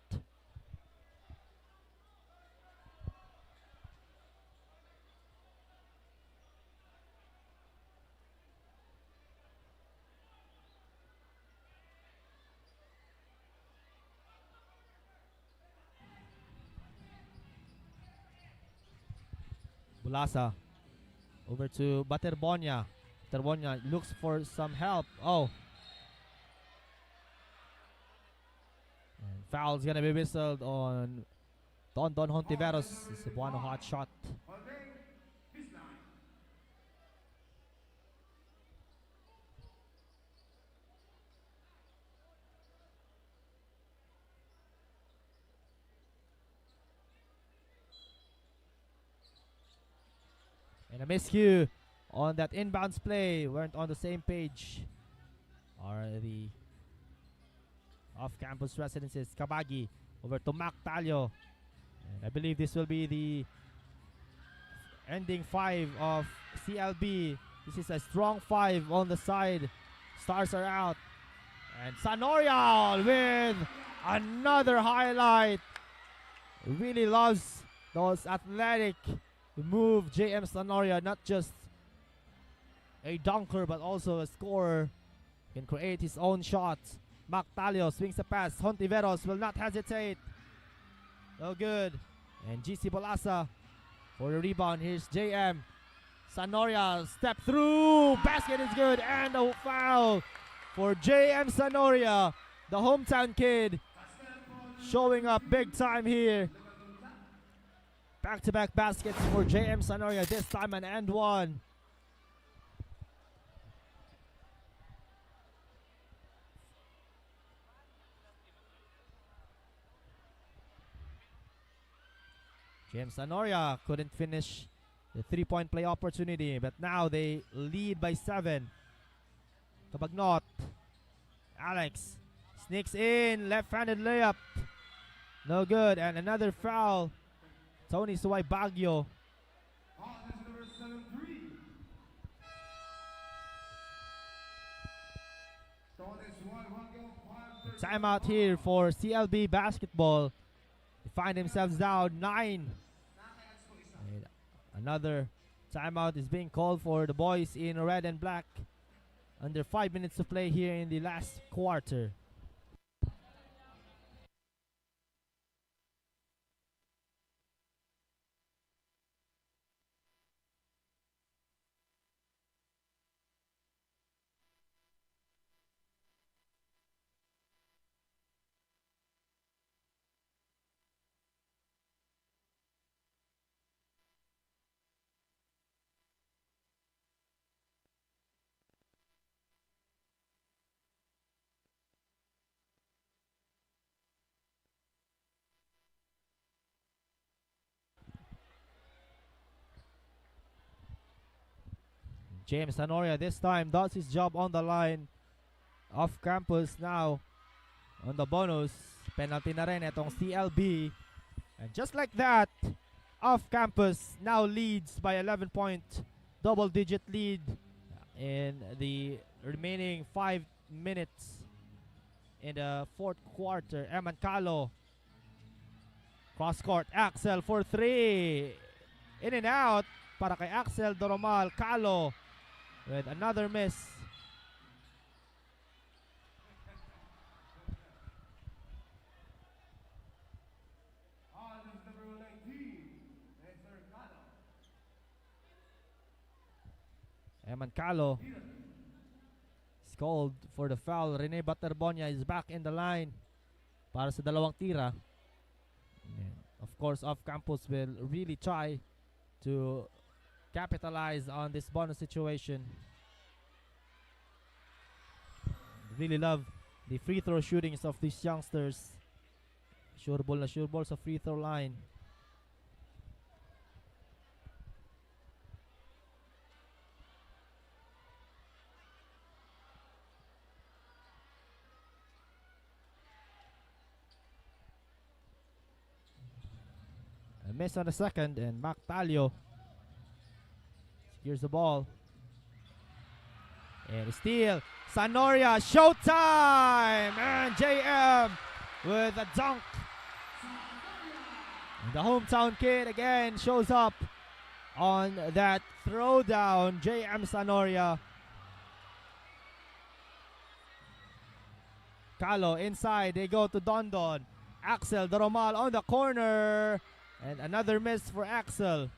Bolasa over to Baterbonia. Baterbonia looks for some help. Oh. And foul's gonna be whistled on Don Hontiveros. It's a Cebuano hot shot. And a miscue on that inbounds play. Weren't on the same page. Are the off-campus residences. Kabagi over to Mac Talio. And I believe this will be the ending five of CLB. This is a strong five on the side. Stars are out. And Sanoria with another highlight. Really loves those athletic move. JM Sanoria, not just a dunker but also a scorer, can create his own shots. Mac Talio swings the pass. Hontiveros will not hesitate. No good. And GC Bolasa for the rebound. Here's JM Sanoria. Step through. Basket is good. And a foul for JM Sanoria, the hometown kid, showing up big time here. Back-to-back baskets for JM Sanoria. This time an and one. James Sanoria couldn't finish the three-point play opportunity, but now they lead by 7. Kabagnot. Alex sneaks in, left-handed layup. No good, and another foul. Tony Suway Baguio. Timeout here for CLB basketball. They find themselves down 9. And another timeout is being called for the boys in red and black. Under 5 minutes to play here in the last quarter. James Sanoria this time does his job on the line. off campus now on the bonus. Penalty na rin itong CLB. And just like that, off campus now leads by 11-point double-digit lead in the remaining 5 minutes in the fourth quarter. Eman Calo. Cross court. Axel for 3. In and out para kay Axel Doromal. Calo with another miss. Eman Calo is called for the foul. Rene Baterbonia is back in the line para sa dalawang tira. And of course, off campus will really try to capitalize on this bonus situation. Really love the free throw shootings of these youngsters. Sure ball na sure ball sa free throw line. A miss on the second, and Mac Talio secures the ball. And steal. Sanoria, showtime! And JM with a dunk. And the hometown kid again shows up on that throwdown. JM Sanoria. Calo inside, they go to Dondon. Axel Doromal on the corner. And another miss for Axel.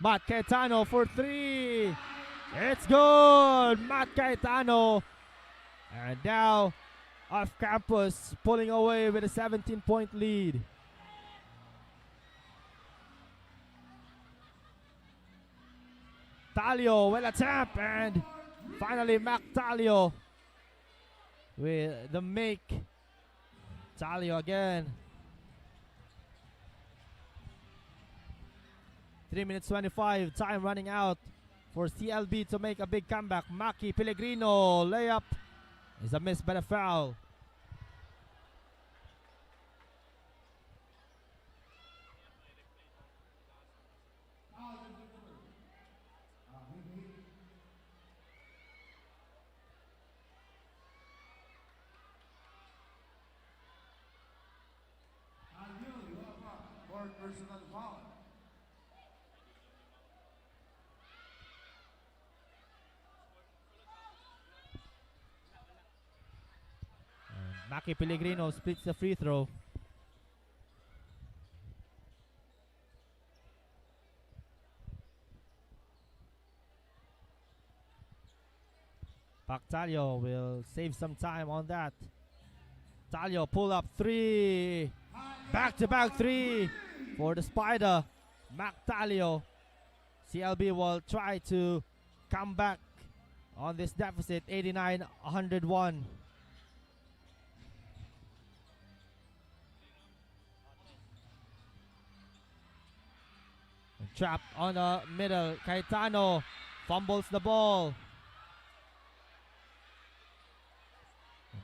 Matt Caetano for 3. It's good. Matt Caetano. And now off campus pulling away with a 17-point lead. Talio will attempt, and finally Mac Talio with the make. Talio again. 3 minutes 25, time running out for CLB to make a big comeback. Maki Pellegrino, layup is a miss but a foul. Personal foul. Maki Pellegrino splits the free throw. Talio will save some time on that. Talio pull up 3. Back-to-back 3 for the Spider. Mac Talio. CLB will try to come back on this deficit, 89-101. Trapped on the middle. Caetano fumbles the ball.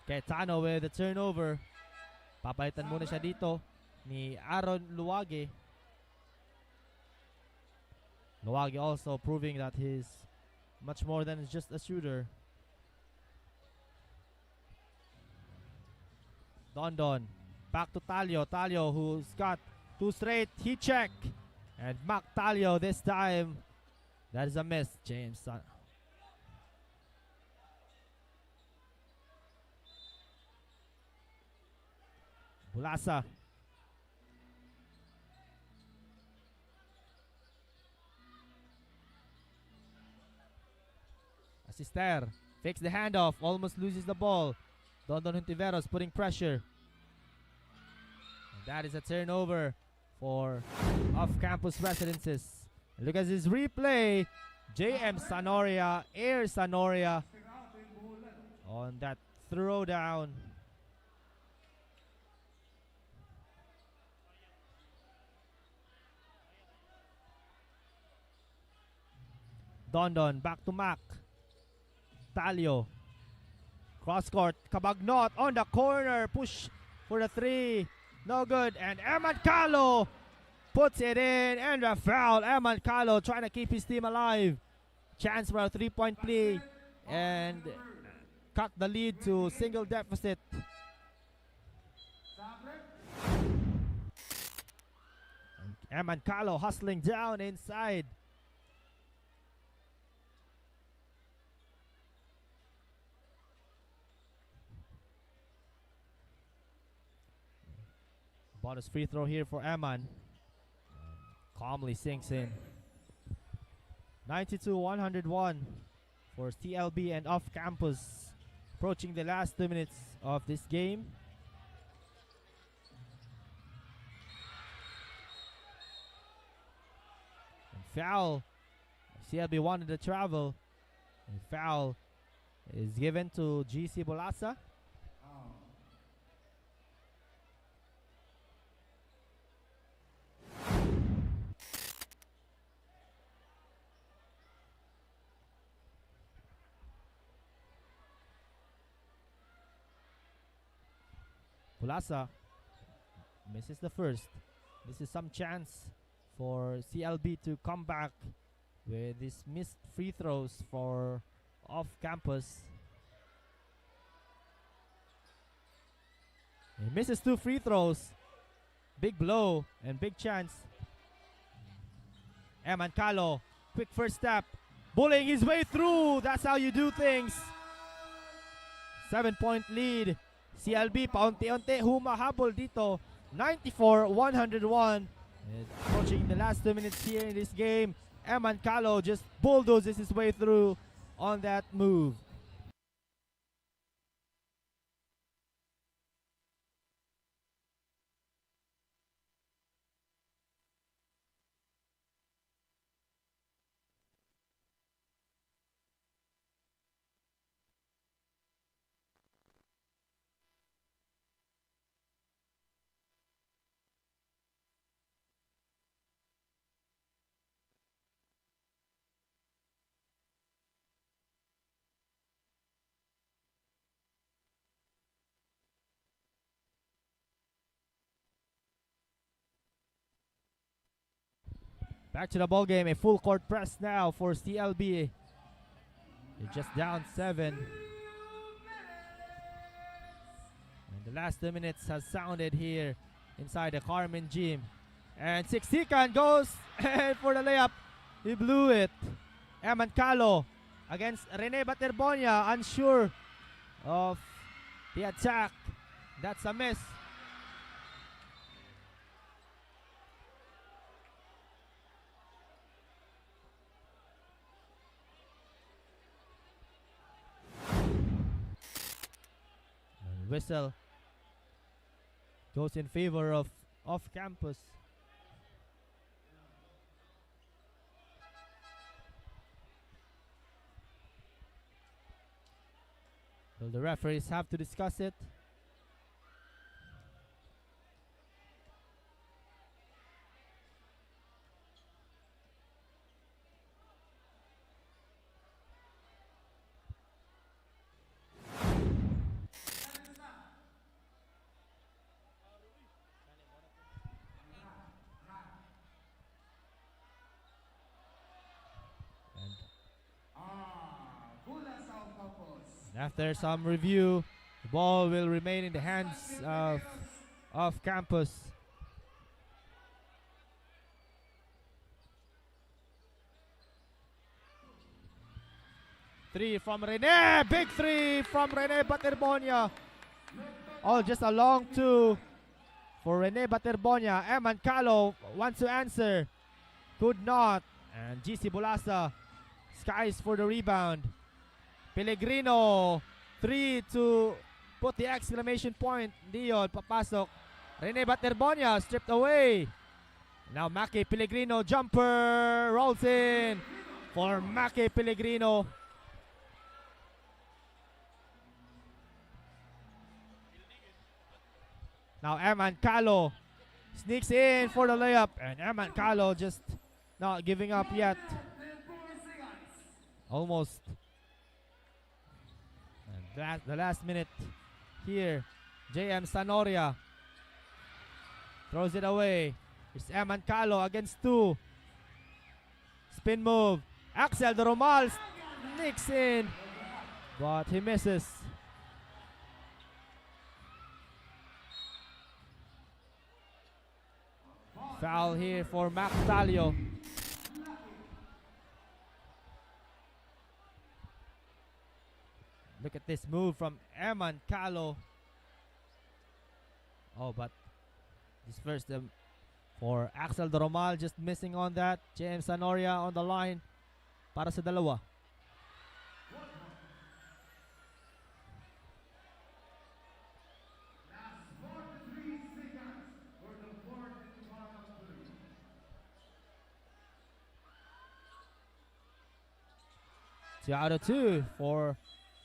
Caetano with the turnover. Papalitan muna siya dito ni Aaron Luwage. Luwage also proving that he's much more than just a shooter. Dondon back to Talio. Talio who's got 2 straight. He check. And Mac Talio this time. That is a miss, James. Bulasa. Asister fakes the handoff, almost loses the ball. Dondon Hontiveros putting pressure. And that is a turnover for off-campus residences. And look at this replay. JM Sanoria, Air Sanoria on that throwdown. Dondon back to Mac. Talio. Cross court. Cabagnot on the corner. Push for the three. No good. And Eman Calo puts it in. And a foul. Eman Calo trying to keep his team alive. Chance for a 3-point play. And cut the lead to single deficit. Eman Calo hustling down inside. Bonus free throw here for Eman. Calmly sinks in. 92-101 for CLB and off campus. Approaching the last 2 minutes of this game. And foul. CLB wanted to travel. And foul is given to GC Bolasa. Bolasa misses the first. This is some chance for CLB to come back with these missed free throws for off campus. He misses 2 free throws. Big blow and big chance. Eman Calo, quick first step, bullying his way through. That's how you do things. 7-point lead. CLB paunti-unti humahabol dito. 94-101. Approaching the last 2 minutes here in this game. Eman Calo just bulldozes his way through on that move. Back to the ball game, a full court press now for CLB. They're just down 7. And the last 2 minutes has sounded here inside the Carmen gym. And Sixican goes for the layup. He blew it. Eman Calo against Rene Baterbonia, unsure of the attack. That's a miss. Whistle goes in favor of off campus. Will the referees have to discuss it? After some review, the ball will remain in the hands of off campus. Three from Rene, big three from Rene Baterbonia. Oh, just a long 2 for Rene Baterbonia. Eman Calo wants to answer, could not. And GC Bolasa skies for the rebound. Pellegrino, 3 to put the exclamation point. Dion, papasok. Rene Baterbonia stripped away. Now Maki Pellegrino, jumper, rolls in for Maki Pellegrino. Now Eman Calo sneaks in for the layup. And Eman Calo just not giving up yet. Almost. And the last minute here. JM Sanoria throws it away. It's Eman Calo against 2. Spin move. Axel de Romal sneaks in, but he misses. Foul here for Mac Talio. Look at this move from Eman Calo. Oh, but this first for Axel de Romal, just missing on that. JM Sanoria on the line para sa dalawa. Two out of 2 for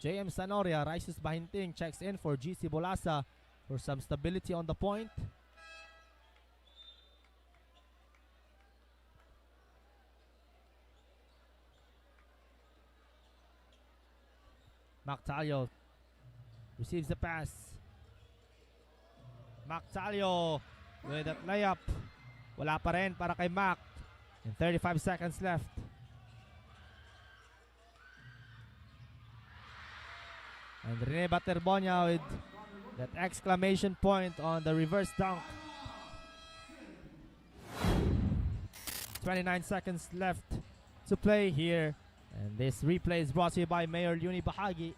JM Sanoria. Rises Bahinting checks in for GC Bolasa for some stability on the point. Mactalio receives the pass. Mactalio with a layup. Wala pa rin para kay Mac. And 35 seconds left. And Rene Baterbonia with that exclamation point on the reverse dunk. 29 seconds left to play here. And this replay is brought to you by Mayor Leony Bahague.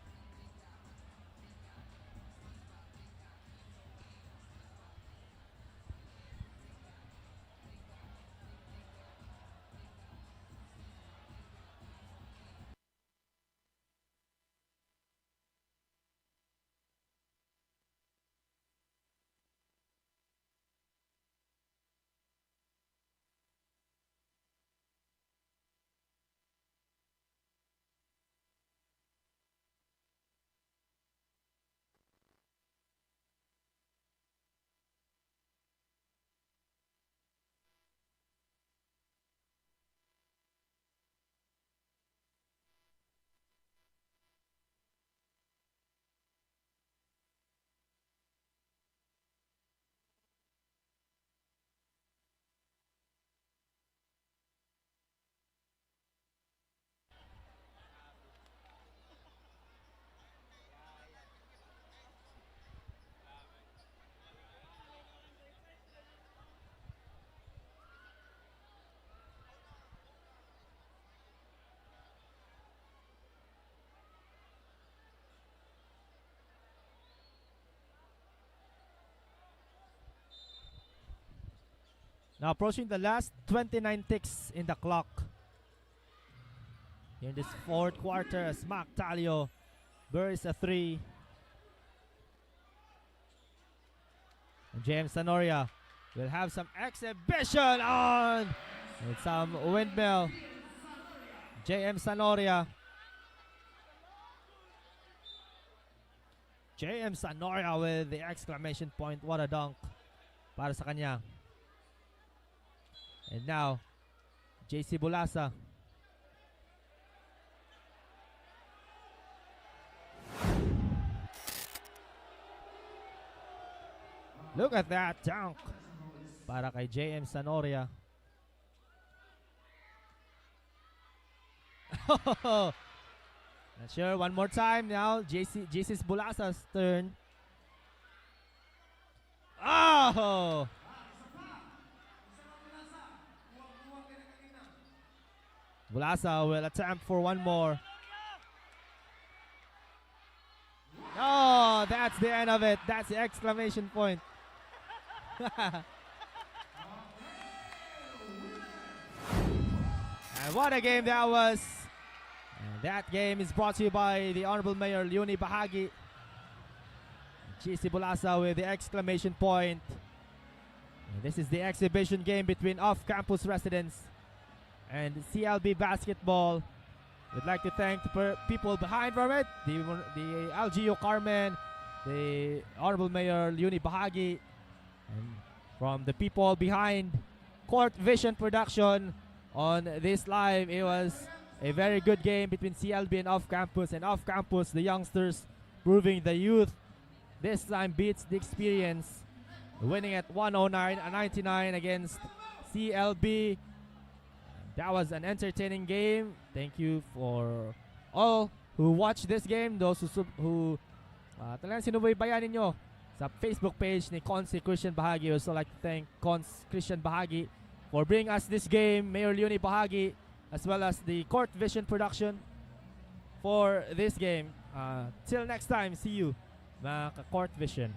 Now approaching the last 29 ticks in the clock. Here in this fourth quarter as Mac Talio buries a 3. And James Sanoria will have some exhibition on with some windmill. JM Sanoria. JM Sanoria with the exclamation point. What a dunk para sa kanya. And now, JC Bolasa. Look at that dunk para kay JM Sanoria. Not sure, one more time now. JC Bolasa's turn. Oh! Bolasa will attempt for one more. Oh, that's the end of it. That's the exclamation point. And what a game that was. And that game is brought to you by the Honorable Mayor Leony Bahague. GC Bolasa with the exclamation point. And this is the exhibition game between off-campus residents and CLB basketball. We'd like to thank the people behind from it, the LGU Carmen, the Honorable Mayor Leony Bahague, and from the people behind Court Vision Production on this live, it was a very good game between CLB and Off Campus. And Off Campus, the youngsters proving the youth this time beats the experience, winning at 109-99 against CLB. That was an entertaining game. Thank you for all who watched this game, those who talagang sinubaybayan ninyo sa Facebook page ni Cons Christian Bahague. I also like to thank Cons Christian Bahague for bringing us this game, Mayor Leony Bahague, as well as the Court Vision production for this game. Till next time, see you mga ka-Court Vision.